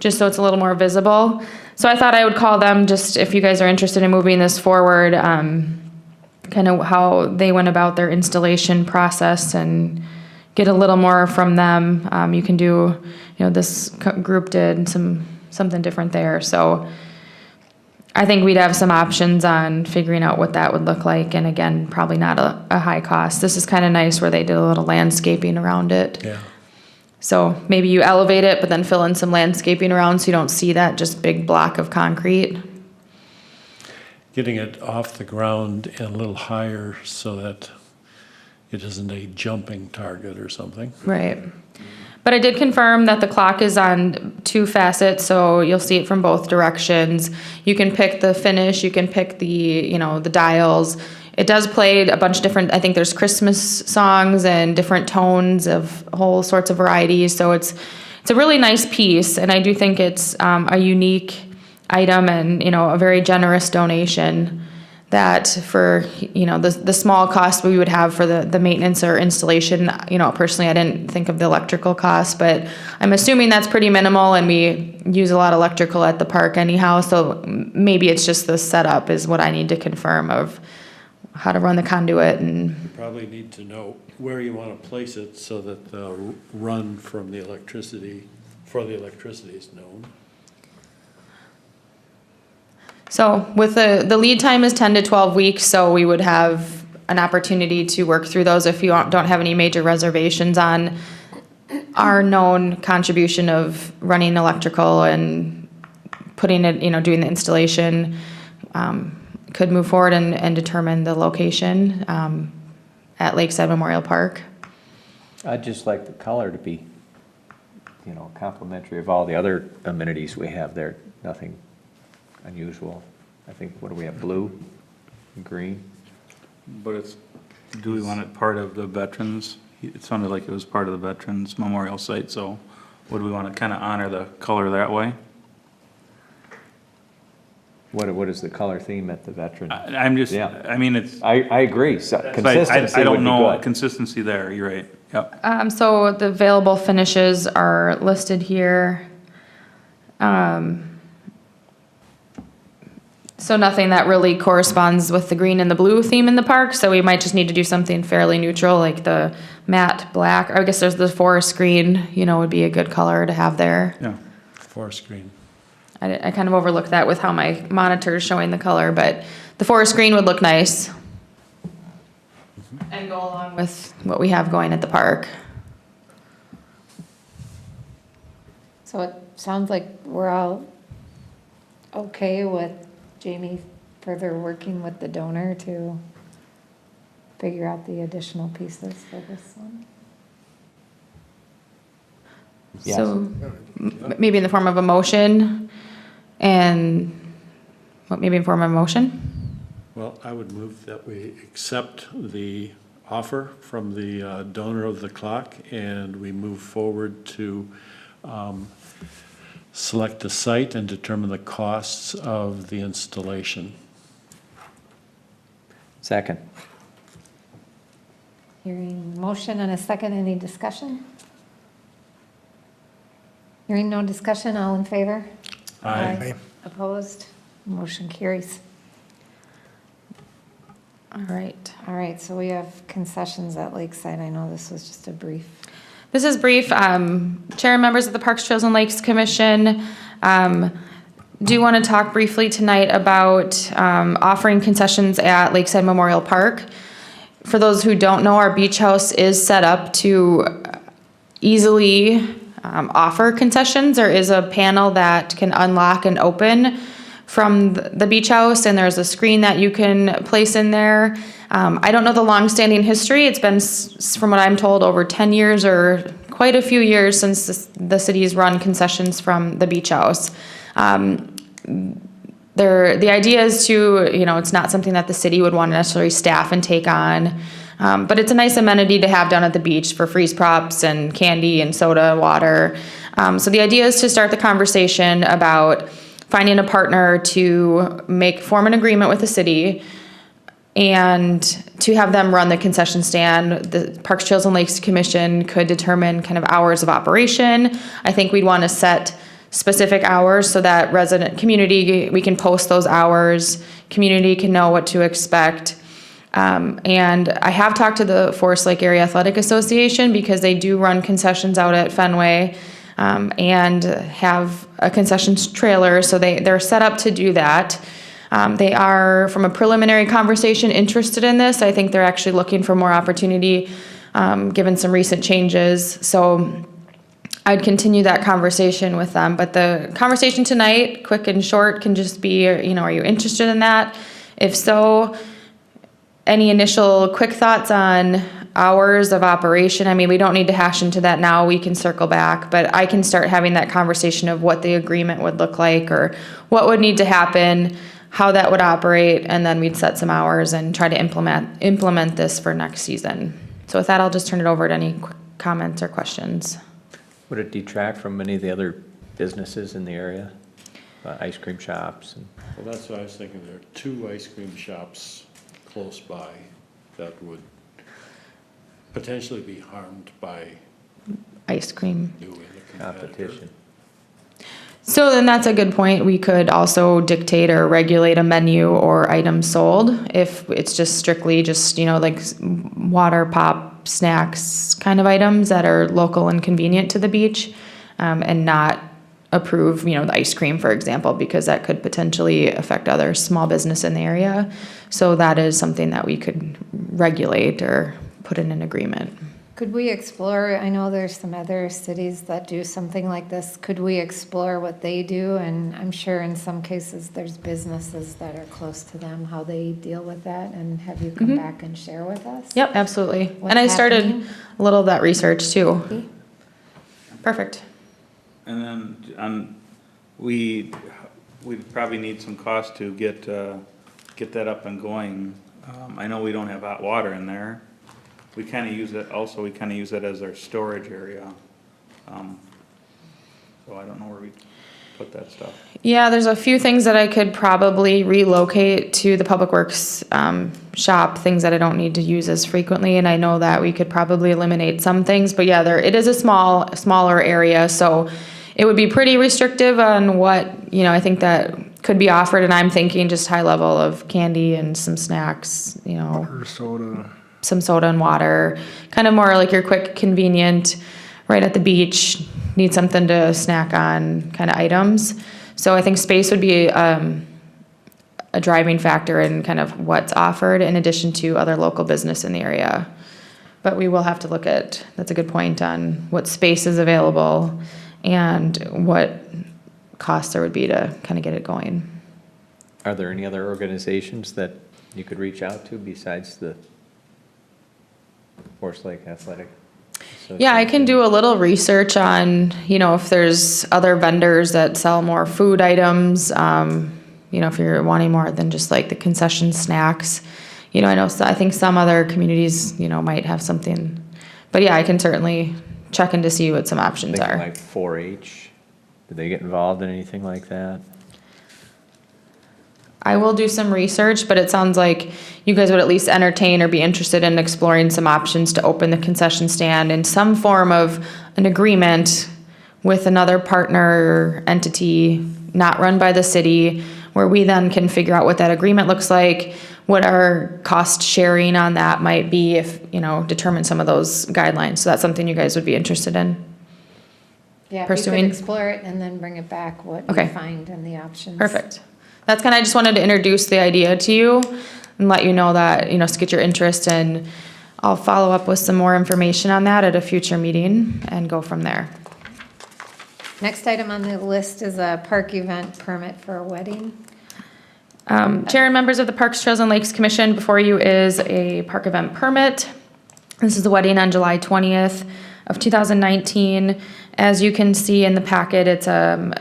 just so it's a little more visible. So I thought I would call them, just if you guys are interested in moving this forward, kind of how they went about their installation process and get a little more from them. You can do, this group did something different there. So I think we'd have some options on figuring out what that would look like. And again, probably not a high cost. This is kind of nice where they did a little landscaping around it. Yeah. So maybe you elevate it, but then fill in some landscaping around so you don't see that just big block of concrete. Getting it off the ground and a little higher so that it isn't a jumping target or something. Right. But I did confirm that the clock is on 2 facets, so you'll see it from both directions. You can pick the finish, you can pick the, the dials. It does play a bunch of different, I think there's Christmas songs and different tones of whole sorts of varieties. So it's a really nice piece, and I do think it's a unique item and, a very generous donation that for, the small cost we would have for the maintenance or installation. Personally, I didn't think of the electrical cost, but I'm assuming that's pretty minimal, and we use a lot of electrical at the park anyhow. So maybe it's just the setup is what I need to confirm of how to run the conduit and probably need to know where you want to place it so that the run from the electricity, for the electricity is known. So with the lead time is 10 to 12 weeks, so we would have an opportunity to work through those if you don't have any major reservations on our known contribution of running electrical and putting it, doing the installation. Could move forward and determine the location at Lakeside Memorial Park. I'd just like the color to be, complimentary of all the other amenities we have there. Nothing unusual. I think, what do we have, blue and green? But do we want it part of the veterans? It sounded like it was part of the Veterans Memorial Site, so would we want to kind of honor the color that way? What is the color theme at the veteran? I'm just, Yeah. I mean, it's, I agree, so but consistency I would don't be know, good. consistency there, you're right, yep. So the available finishes are listed here. So nothing that really corresponds with the green and the blue theme in the park, so we might just need to do something fairly neutral, like the matte black. I guess there's the forest green, would be a good color to have there. Yeah. Forest green. I kind of overlooked that with how my monitor is showing the color, but the forest green would look nice and go along with what we have going at the park. So it sounds like we're all okay with Jamie further working with the donor to figure out the additional pieces for this one. Yes. So maybe in the form of a motion maybe in form of a motion? Well, I would move that we accept the offer from the donor of the clock, and we move forward to select a site and determine the costs of the installation. Second. Hearing motion and a second, any discussion? Hearing no discussion, all in favor? Aye. Opposed? Motion carries. All right. All right, so we have concessions at Lakeside. I know this was just a brief. This is brief. Chair and members of the Parks, Trails, and Lakes Commission do want to talk briefly tonight about offering concessions at Lakeside Memorial Park. For those who don't know, our beach house is set up to easily offer concessions. There is a panel that can unlock and open from the beach house, and there's a screen that you can place in there. I don't know the long-standing history. It's been, from what I'm told, over 10 years or quite a few years since the city's run concessions from the beach house. The idea is to, it's not something that the city would want to necessarily staff and take on, but it's a nice amenity to have down at the beach for freeze props and candy and soda, water. So the idea is to start the conversation about finding a partner to form an agreement with the city and to have them run the concession stand. The Parks, Trails, and Lakes Commission could determine kind of hours of operation. I think we'd want to set specific hours so that we can post those hours, community can know what to expect. And I have talked to the Forest Lake Area Athletic Association because they do run concessions out at Fenway and have a concessions trailer, so they're set up to do that. They are, from a preliminary conversation, interested in this. I think they're actually looking for more opportunity given some recent changes. So I'd continue that conversation with them. But the conversation tonight, quick and short, can just be, are you interested in that? If so, any initial quick thoughts on hours of operation? I mean, we don't need to hash into that now. We can circle back, but I can start having that conversation of what the agreement would look like or what would need to happen, how that would operate, and then we'd set some hours and try to implement this for next season. So with that, I'll just turn it over to any quick comments or questions. Would it detract from any of the other businesses in the area? Ice cream shops? Well, that's what I was thinking. There are 2 ice cream shops close by that would potentially be harmed by Ice cream. doing the competitor. Competition. So then that's a good point. We could also dictate or regulate a menu or items sold if it's just strictly just, like water, pop, snacks kind of items that are local and convenient to the beach, and not approve, the ice cream, for example, because that could potentially affect other small business in the area. So that is something that we could regulate or put in an agreement. Could we explore, I know there's some other cities that do something like this. Could we explore what they do? And I'm sure in some cases, there's businesses that are close to them, how they deal with that, and have you come back and share with us? Yep, absolutely. What's And I started happening? a little of that research too. Perfect. And then, we'd probably need some cost to get that up and going. I know we don't have hot water in there. We kind of use it as our storage area. So I don't know where we put that stuff. Yeah, there's a few things that I could probably relocate to the Public Works shop, things that I don't need to use as frequently, and I know that we could probably eliminate some things, but yeah, it is a smaller area, so it would be pretty restrictive on what, I think that could be offered, and I'm thinking just high level of candy and some snacks, Or soda. some soda and water, kind of more like your quick, convenient, right at the beach, need something to snack on kind of items. So I think space would be a driving factor in kind of what's offered in addition to other local business in the area. But we will have to look at, that's a good point, on what space is available and what cost there would be to kind of get it going. Are there any other organizations that you could reach out to besides the Forest Lake Athletic Association? Yeah, I can do a little research on, if there's other vendors that sell more food items, if you're wanting more than just like the concession snacks. I think some other communities, might have something. But yeah, I can certainly check in to see what some options Thinking are. like 4-H, did they get involved in anything like that? I will do some research, but it sounds like you guys would at least entertain or be interested in exploring some options to open the concession stand in some form of an agreement with another partner entity, not run by the city, where we then can figure out what that agreement looks like, what our cost sharing on that might be if, determine some of those guidelines. So that's something you guys would be interested in. Yeah, we Pursuing. could explore it and then bring it back, what we Okay. find and the options. Perfect. That's I just wanted to introduce the idea to you and let you know that, to get your interest, and I'll follow up with some more information on that at a future meeting and go from there. Next item on the list is a park event permit for a wedding. Chair and members of the Parks, Trails, and Lakes Commission, before you is a park event permit. This is the wedding on July 20th of 2019. As you can see in the packet, it's a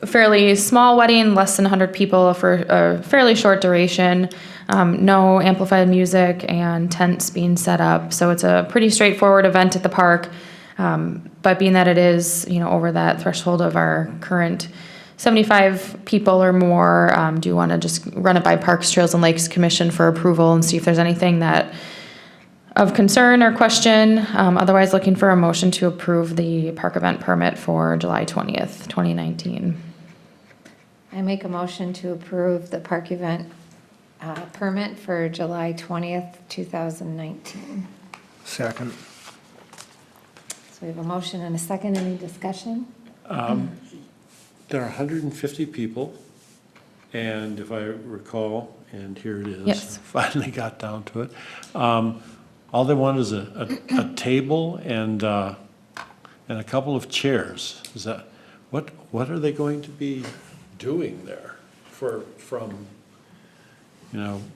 fairly small wedding, less than 100 people for a fairly short duration. No amplified music and tents being set up. So it's a pretty straightforward event at the park. But being that it is, over that threshold of our current 75 people or more, do want to just run it by Parks, Trails, and Lakes Commission for approval and see if there's anything that of concern or question. Otherwise, looking for a motion to approve the park event permit for July 20th, 2019. I make a motion to approve the park event permit for July 20th, 2019. Second. So we have a motion and a second. Any discussion? There are 150 people, and if I recall, and here it is. Yes. Finally got down to it. All they want is a table and a couple of chairs. Is that, what are they going to be doing there from, 11.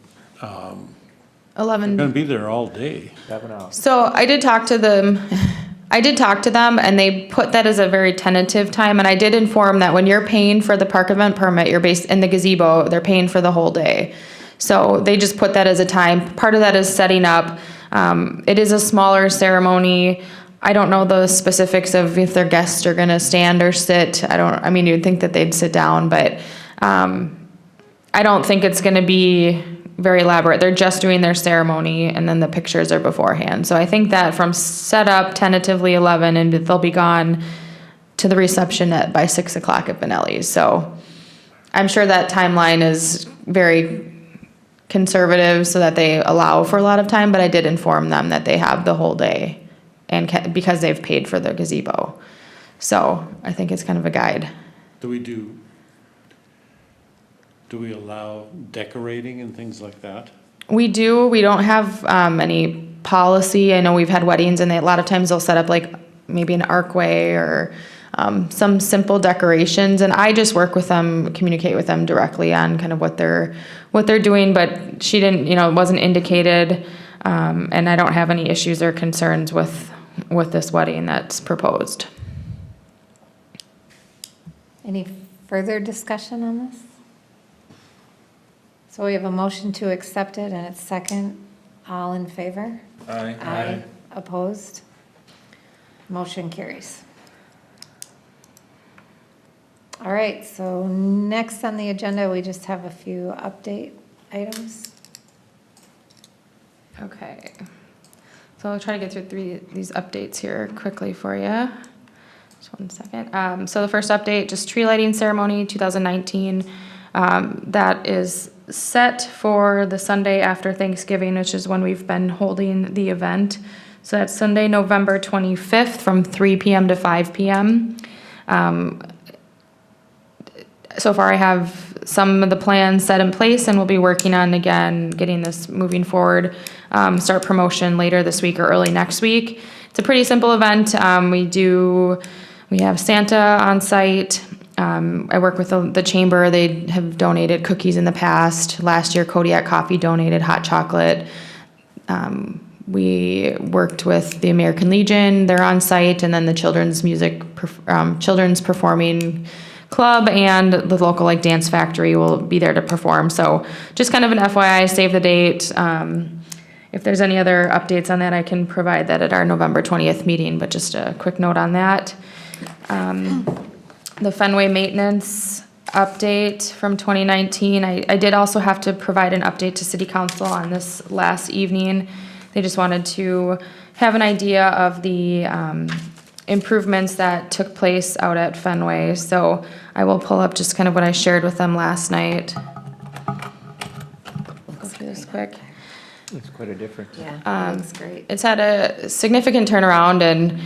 going to be there all day? 7 hours. So I did talk to them. And they put that as a very tentative time. And I did inform that when you're paying for the park event permit, you're based in the gazebo, they're paying for the whole day. So they just put that as a time. Part of that is setting up. It is a smaller ceremony. I don't know the specifics of if their guests are going to stand or sit. You'd think that they'd sit down, but I don't think it's going to be very elaborate. They're just doing their ceremony, and then the pictures are beforehand. So I think that from setup, tentatively 11, and they'll be gone to the reception by 6 o'clock at Benelli's. So I'm sure that timeline is very conservative so that they allow for a lot of time, but I did inform them that they have the whole day and because they've paid for the gazebo. So I think it's kind of a guide. Do we allow decorating and things like that? We do. We don't have any policy. I know we've had weddings and a lot of times they'll set up like maybe an archway or some simple decorations, and I just work with them, communicate with them directly on kind of what they're doing, but she didn't, it wasn't indicated, and I don't have any issues or concerns with this wedding that's proposed. Any further discussion on this? So we have a motion to accept it and it's second. All in favor? Aye. Aye. Opposed? Motion carries. All right, so next on the agenda, we just have a few update items. Okay. So I'll try to get through these updates here quickly for you. Just one second. So the first update, just tree lighting ceremony 2019. That is set for the Sunday after Thanksgiving, which is when we've been holding the event. So that's Sunday, November 25th from 3 p.m. to 5 p.m. So far I have some of the plans set in place and we'll be working on, again, getting this moving forward. Start promotion later this week or early next week. It's a pretty simple event. We have Santa on site. I work with the chamber. They have donated cookies in the past. Last year, Kodiak Coffee donated hot chocolate. We worked with the American Legion. They're on site, and then the Children's Performing Club and the local Dance Factory will be there to perform. So just kind of an FYI, save the date. If there's any other updates on that, I can provide that at our November 20th meeting, but just a quick note on that. The Fenway maintenance update from 2019. I did also have to provide an update to City Council on this last evening. They just wanted to have an idea of the improvements that took place out at Fenway. So I will pull up just kind of what I shared with them last night. Go through this quick. It's quite a difference. Yeah, that's great. It's had a significant turnaround, and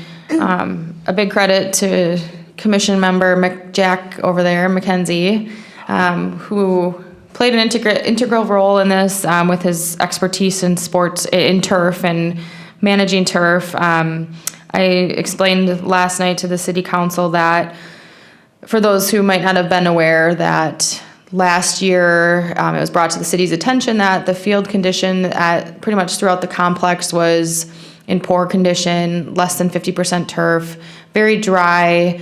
a big credit to Commission member Jack over there, Mackenzie, who played an integral role in this with his expertise in sports, in turf and managing turf. I explained last night to the City Council that for those who might not have been aware that last year, it was brought to the city's attention that the field condition at pretty much throughout the complex was in poor condition, less than 50% turf, very dry,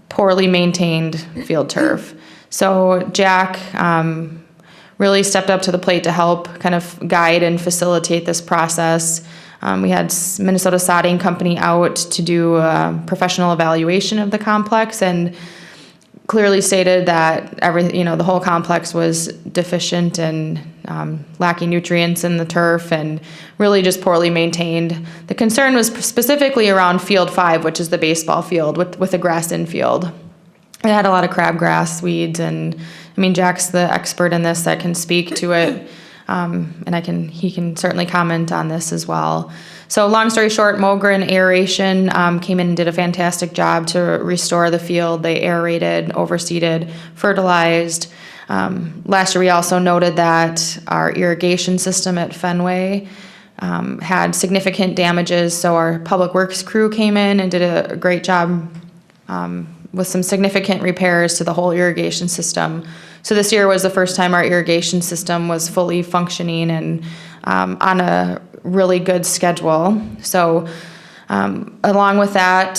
poorly maintained field turf. So Jack really stepped up to the plate to help kind of guide and facilitate this process. We had Minnesota Sodding Company out to do a professional evaluation of the complex and clearly stated that the whole complex was deficient and lacking nutrients in the turf and really just poorly maintained. The concern was specifically around Field 5, which is the baseball field with a grass infield. It had a lot of crabgrass, weeds, and Jack's the expert in this that can speak to it. And he can certainly comment on this as well. So long story short, Mogren Aeration came in and did a fantastic job to restore the field. They aerated, overseeded, fertilized. Last year we also noted that our irrigation system at Fenway had significant damages, so our public works crew came in and did a great job with some significant repairs to the whole irrigation system. So this year was the first time our irrigation system was fully functioning and on a really good schedule. So along with that,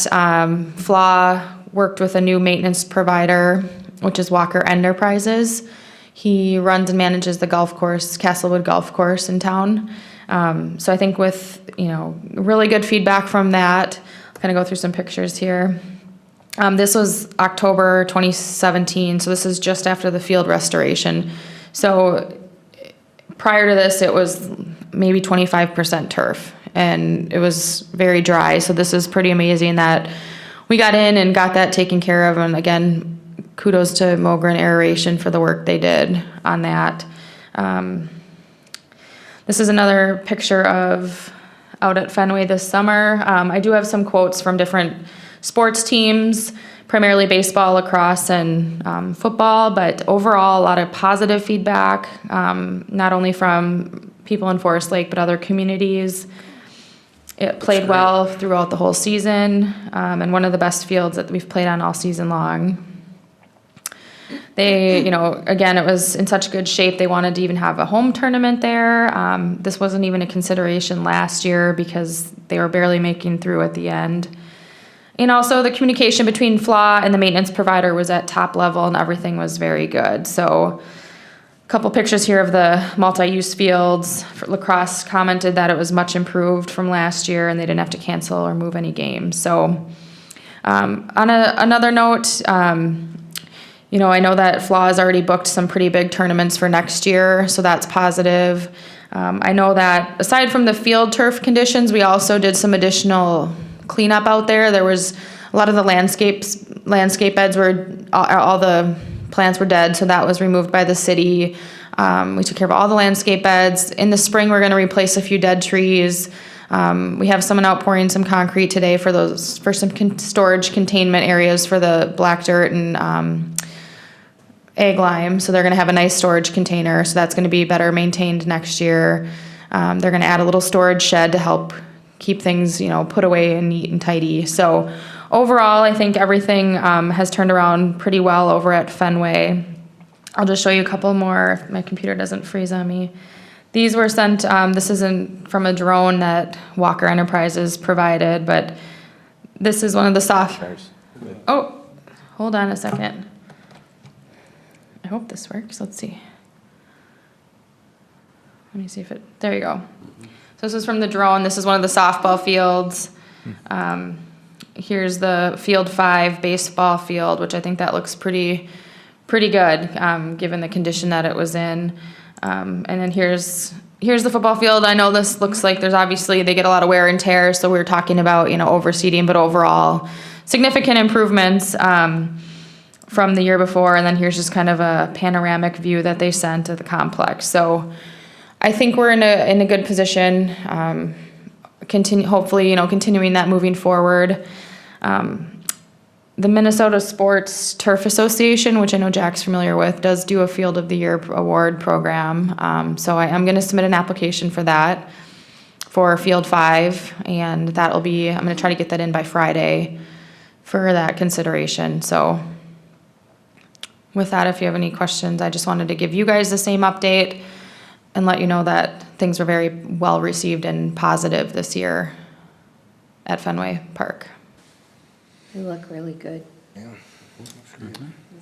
FLA worked with a new maintenance provider, which is Walker Enterprises. He runs and manages the golf course, Castlewood Golf Course in town. So I think with really good feedback from that, I'll kind of go through some pictures here. This was October 2017, so this is just after the field restoration. So prior to this, it was maybe 25% turf, and it was very dry. So this is pretty amazing that we got in and got that taken care of. And again, kudos to Mogren Aeration for the work they did on that. This is another picture of out at Fenway this summer. I do have some quotes from different sports teams, primarily baseball, lacrosse, and football, but overall, a lot of positive feedback, not only from people in Forest Lake, but other communities. It played well throughout the whole season, and one of the best fields that we've played on all season long. They, again, it was in such good shape, they wanted to even have a home tournament there. This wasn't even a consideration last year because they were barely making through at the end. And also the communication between FLA and the maintenance provider was at top level and everything was very good. So a couple pictures here of the multi-use fields. Lacrosse commented that it was much improved from last year and they didn't have to cancel or move any games. So on another note, I know that FLA has already booked some pretty big tournaments for next year, so that's positive. I know that aside from the field turf conditions, we also did some additional cleanup out there. There was a lot of the landscape beds were, all the plants were dead, so that was removed by the city. We took care of all the landscape beds. In the spring, we're gonna replace a few dead trees. We have someone out pouring some concrete today for some storage containment areas for the black dirt and egg lime, so they're going to have a nice storage container, so that's going to be better maintained next year. They're going to add a little storage shed to help keep things, put away and neat and tidy. So overall, I think everything has turned around pretty well over at Fenway. I'll just show you a couple more if my computer doesn't freeze on me. These were sent, this isn't from a drone that Walker Enterprises provided, but this is one of the Oh, hold on a second. I hope this works. Let's see. Let me see if there you go. So this is from the drone. This is one of the softball fields. Here's the field 5 baseball field, which I think that looks pretty good, given the condition that it was in. And then here's the football field. I know this looks like they get a lot of wear and tear. So we were talking about, overseeding, but overall significant improvements, from the year before, and then here's just kind of a panoramic view that they sent of the complex. So I think we're in a good position. Hopefully, continuing that moving forward. The Minnesota Sports Turf Association, which I know Jack's familiar with, does do a Field of the Year award program. So I'm going to submit an application for that for Field 5, and I'm going to try to get that in by Friday for that consideration. So with that, if you have any questions, I just wanted to give you guys the same update and let you know that things were very well received and positive this year at Fenway Park. They look really good.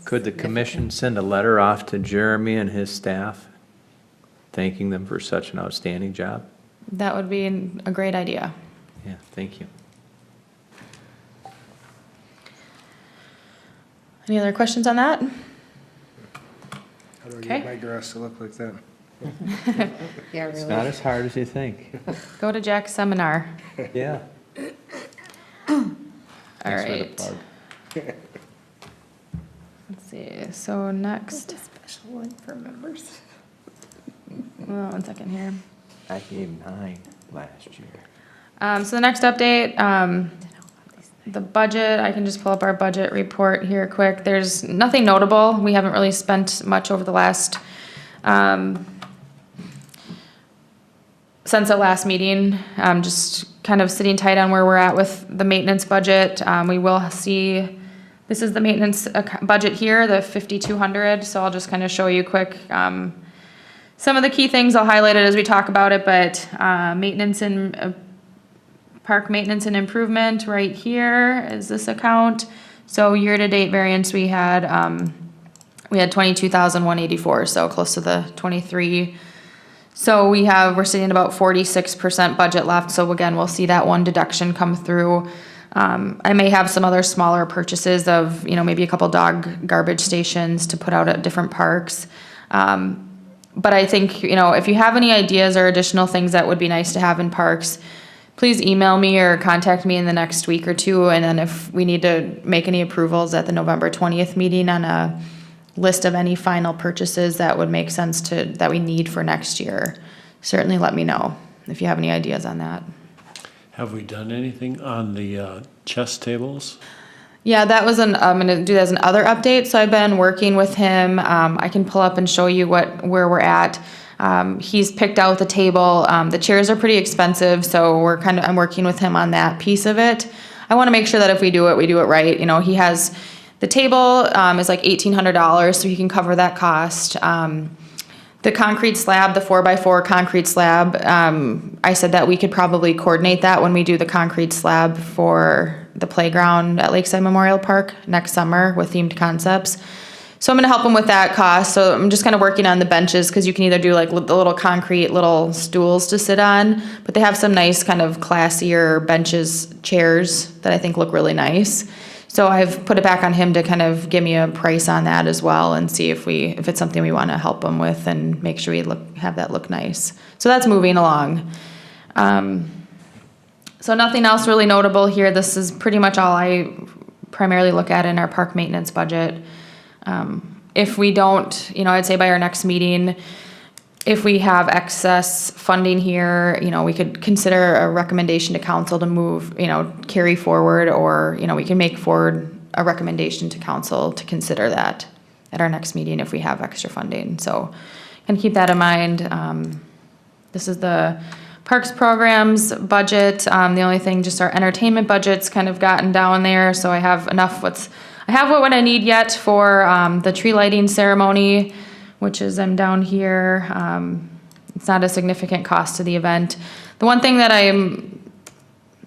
Could the commission send a letter off to Jeremy and his staff, thanking them for such an outstanding job? That would be a great idea. Yeah, thank you. Any other questions on that? How do I Okay. get my grass to look like that? Yeah, It's really. not as hard as you think. Go to Jack's seminar. Yeah. All Thanks for the right. plug. Let's see. So next, Special one for members. one second here. I gave 9 last year. So the next update, the budget, I can just pull up our budget report here quick. There's nothing notable. We haven't really spent much over the last, since the last meeting. Just kind of sitting tight on where we're at with the maintenance budget. We will see, this is the maintenance budget here, the 5,200. So I'll just kind of show you quick, some of the key things. I'll highlight it as we talk about it, but maintenance and park maintenance and improvement right here is this account. So year-to-date variance we had 22,184, so close to the 23. So we're sitting at about 46% budget left. So again, we'll see that one deduction come through. I may have some other smaller purchases of, maybe a couple dog garbage stations to put out at different parks. But I think, if you have any ideas or additional things that would be nice to have in parks, please email me or contact me in the next week or two. And then if we need to make any approvals at the November 20th meeting on a list of any final purchases that would make sense that we need for next year, certainly let me know if you have any ideas on that. Have we done anything on the chess tables? Yeah, that was I'm gonna do that as an other update. So I've been working with him. I can pull up and show you where we're at. He's picked out the table. The chairs are pretty expensive, so I'm working with him on that piece of it. I want to make sure that if we do it right. You know, he has the table is like $1,800, so he can cover that cost. The concrete slab, the 4x4 concrete slab, I said that we could probably coordinate that when we do the concrete slab for the playground at Lakeside Memorial Park next summer with themed concepts. So I'm going to help him with that cost. So I'm just kind of working on the benches because you can either do like the little concrete little stools to sit on, but they have some nice kind of classier benches, chairs that I think look really nice. So I've put it back on him to kind of give me a price on that as well and see if it's something we want to help him with and make sure we have that look nice. So that's moving along. So nothing else really notable here. This is pretty much all I primarily look at in our park maintenance budget. If we don't, I'd say by our next meeting, if we have excess funding here, we could consider a recommendation to council to move, carry forward, or, we can make forward a recommendation to council to consider that at our next meeting if we have extra funding. So, and keep that in mind. This is the Parks Programs budget. The only thing, just our entertainment budget's kind of gotten down there, so I have enough I have what I need yet for the tree lighting ceremony, which is I'm down here. It's not a significant cost to the event. The one thing that I'm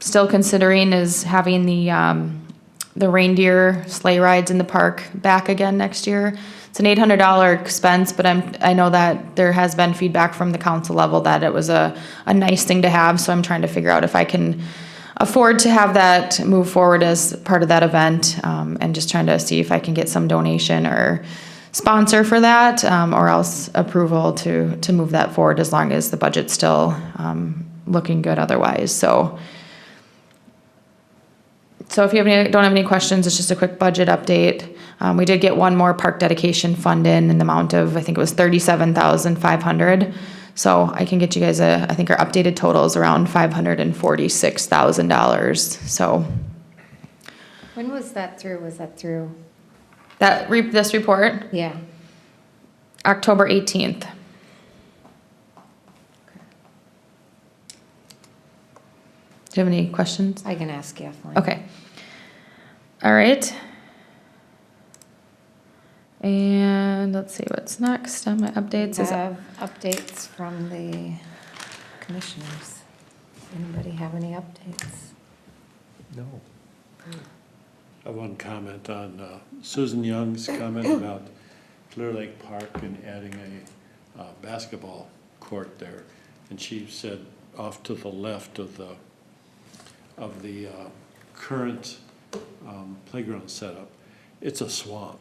still considering is having the reindeer sleigh rides in the park back again next year. It's an $800 expense, but I know that there has been feedback from the council level that it was a nice thing to have, so I'm trying to figure out if I can afford to have that move forward as part of that event, and just trying to see if I can get some donation or sponsor for that, or else approval to move that forward as long as the budget's still looking good otherwise. So if you don't have any questions, it's just a quick budget update. We did get one more park dedication fund in the amount of, I think it was $37,500. So I can get you guys I think our updated total is around $546,000. So. When was that through? Was that through? This report? Yeah. October 18th. Do you have any questions? I can ask you offline. Okay. All right. And let's see what's next on my updates. I have updates from the commissioners. Anybody have any updates? No. I have one comment on Susan Young's comment about Clear Lake Park and adding a basketball court there. And she said off to the left of the current playground setup, it's a swamp.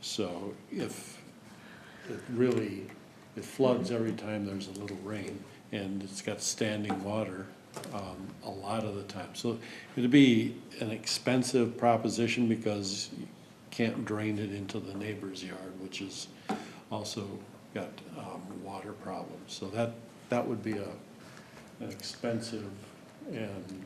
So if it floods every time there's a little rain, and it's got standing water a lot of the time. So it'd be an expensive proposition because you can't drain it into the neighbor's yard, which is also got water problems. So that would be an expensive, and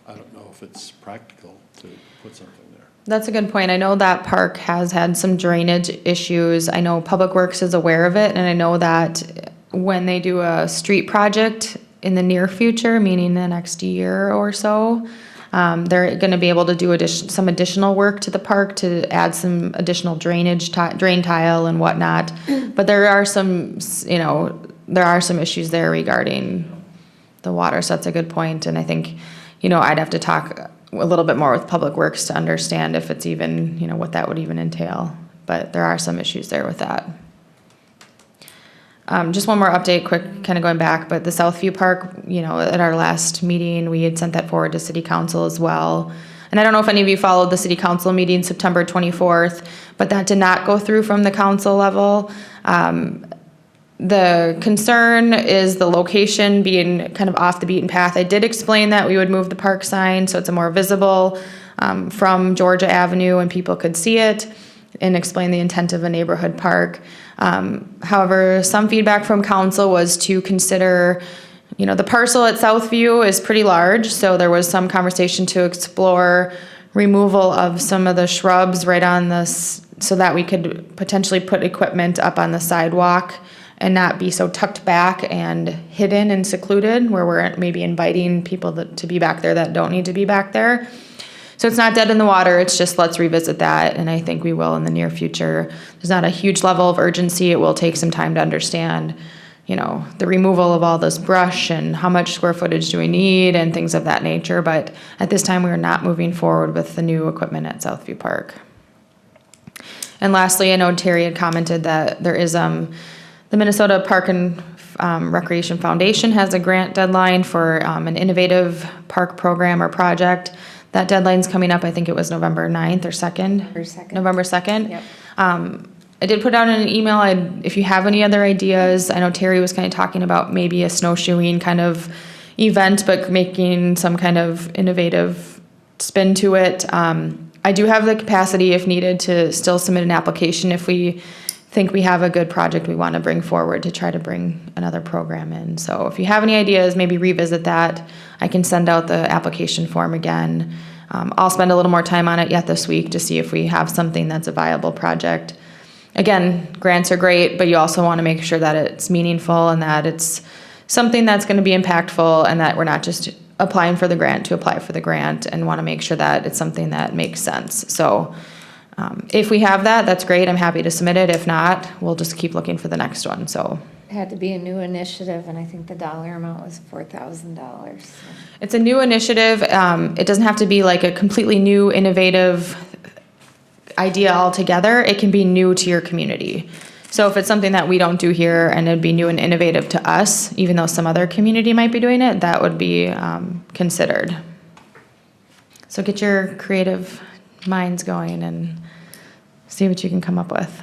I don't know if it's practical to put something there. That's a good point. I know that park has had some drainage issues. I know Public Works is aware of it, and I know that when they do a street project in the near future, meaning the next year or so, they're going to be able to do some additional work to the park to add some additional drainage, drain tile and whatnot. But there are some issues there regarding the water, so that's a good point. And I think, I'd have to talk a little bit more with Public Works to understand if it's even, what that would even entail. But there are some issues there with that. Just one more update, quick, kind of going back, but the Southview Park, at our last meeting, we had sent that forward to City Council as well. And I don't know if any of you followed the City Council meeting September 24th, but that did not go through from the council level. The concern is the location being kind of off the beaten path. I did explain that we would move the park sign so it's a more visible from Georgia Avenue and people could see it, and explain the intent of a neighborhood park. However, some feedback from council was to consider, the parcel at Southview is pretty large, so there was some conversation to explore removal of some of the shrubs right on this, so that we could potentially put equipment up on the sidewalk and not be so tucked back and hidden and secluded, where we're maybe inviting people to be back there that don't need to be back there. So it's not dead in the water, it's just let's revisit that, and I think we will in the near future. There's not a huge level of urgency. It will take some time to understand, the removal of all this brush and how much square footage do we need and things of that nature, but at this time we are not moving forward with the new equipment at Southview Park. And lastly, I know Terry had commented that there is the Minnesota Park and Recreation Foundation has a grant deadline for an innovative park program or project. That deadline's coming up, I think it was November 9th or 2nd? November 2nd. Yep. I did put out in an email, if you have any other ideas, I know Terry was kind of talking about maybe a snowshoeing kind of event, but making some kind of innovative spin to it. I do have the capacity, if needed, to still submit an application if we think we have a good project we want to bring forward to try to bring another program in. So if you have any ideas, maybe revisit that. I can send out the application form again. I'll spend a little more time on it yet this week to see if we have something that's a viable project. Again, grants are great, but you also want to make sure that it's meaningful and that it's something that's going to be impactful, and that we're not just applying for the grant to apply for the grant, and want to make sure that it's something that makes sense. So if we have that, that's great. I'm happy to submit it. If not, we'll just keep looking for the next one. So It had to be a new initiative, and I think the dollar amount was $4,000. So. it's a new initiative. It doesn't have to be like a completely new, innovative idea altogether. It can be new to your community. So if it's something that we don't do here and it'd be new and innovative to us, even though some other community might be doing it, that would be considered. So get your creative minds going and see what you can come up with.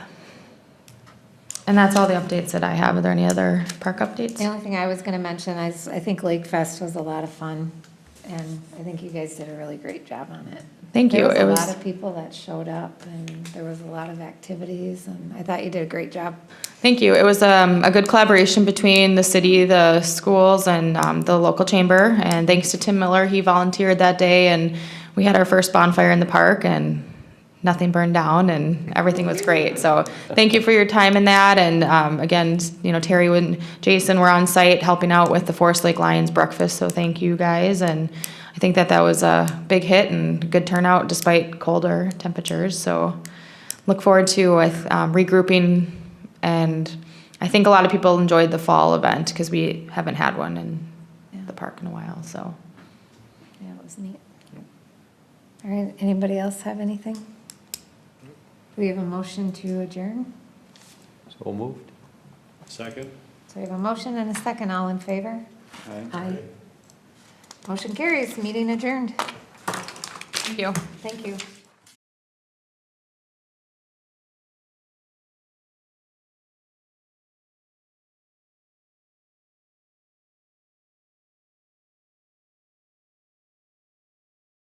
And that's all the updates that I have. Are there any other park updates? The only thing I was going to mention is I think Lake Fest was a lot of fun, and I think you guys did a really great job on it. Thank you. There It was was a lot of people that showed up, and there was a lot of activities, and I thought you did a great job. Thank you. It was a good collaboration between the city, the schools, and the local chamber. And thanks to Tim Miller, he volunteered that day, and we had our first bonfire in the park, and nothing burned down, and everything was great. So thank you for your time in that. And again, Terry and Jason were on site helping out with the Forest Lake Lions breakfast. So thank you guys. And I think that was a big hit and good turnout despite colder temperatures. So look forward to regrouping. And I think a lot of people enjoyed the fall event because we haven't had one in the park in a while. So Yeah, it was neat. All right, anybody else have anything? Do we have a motion to adjourn? So moved. Second? So we have a motion and a second. All in favor? Aye. Motion carries. Meeting adjourned. thank you. Thank you.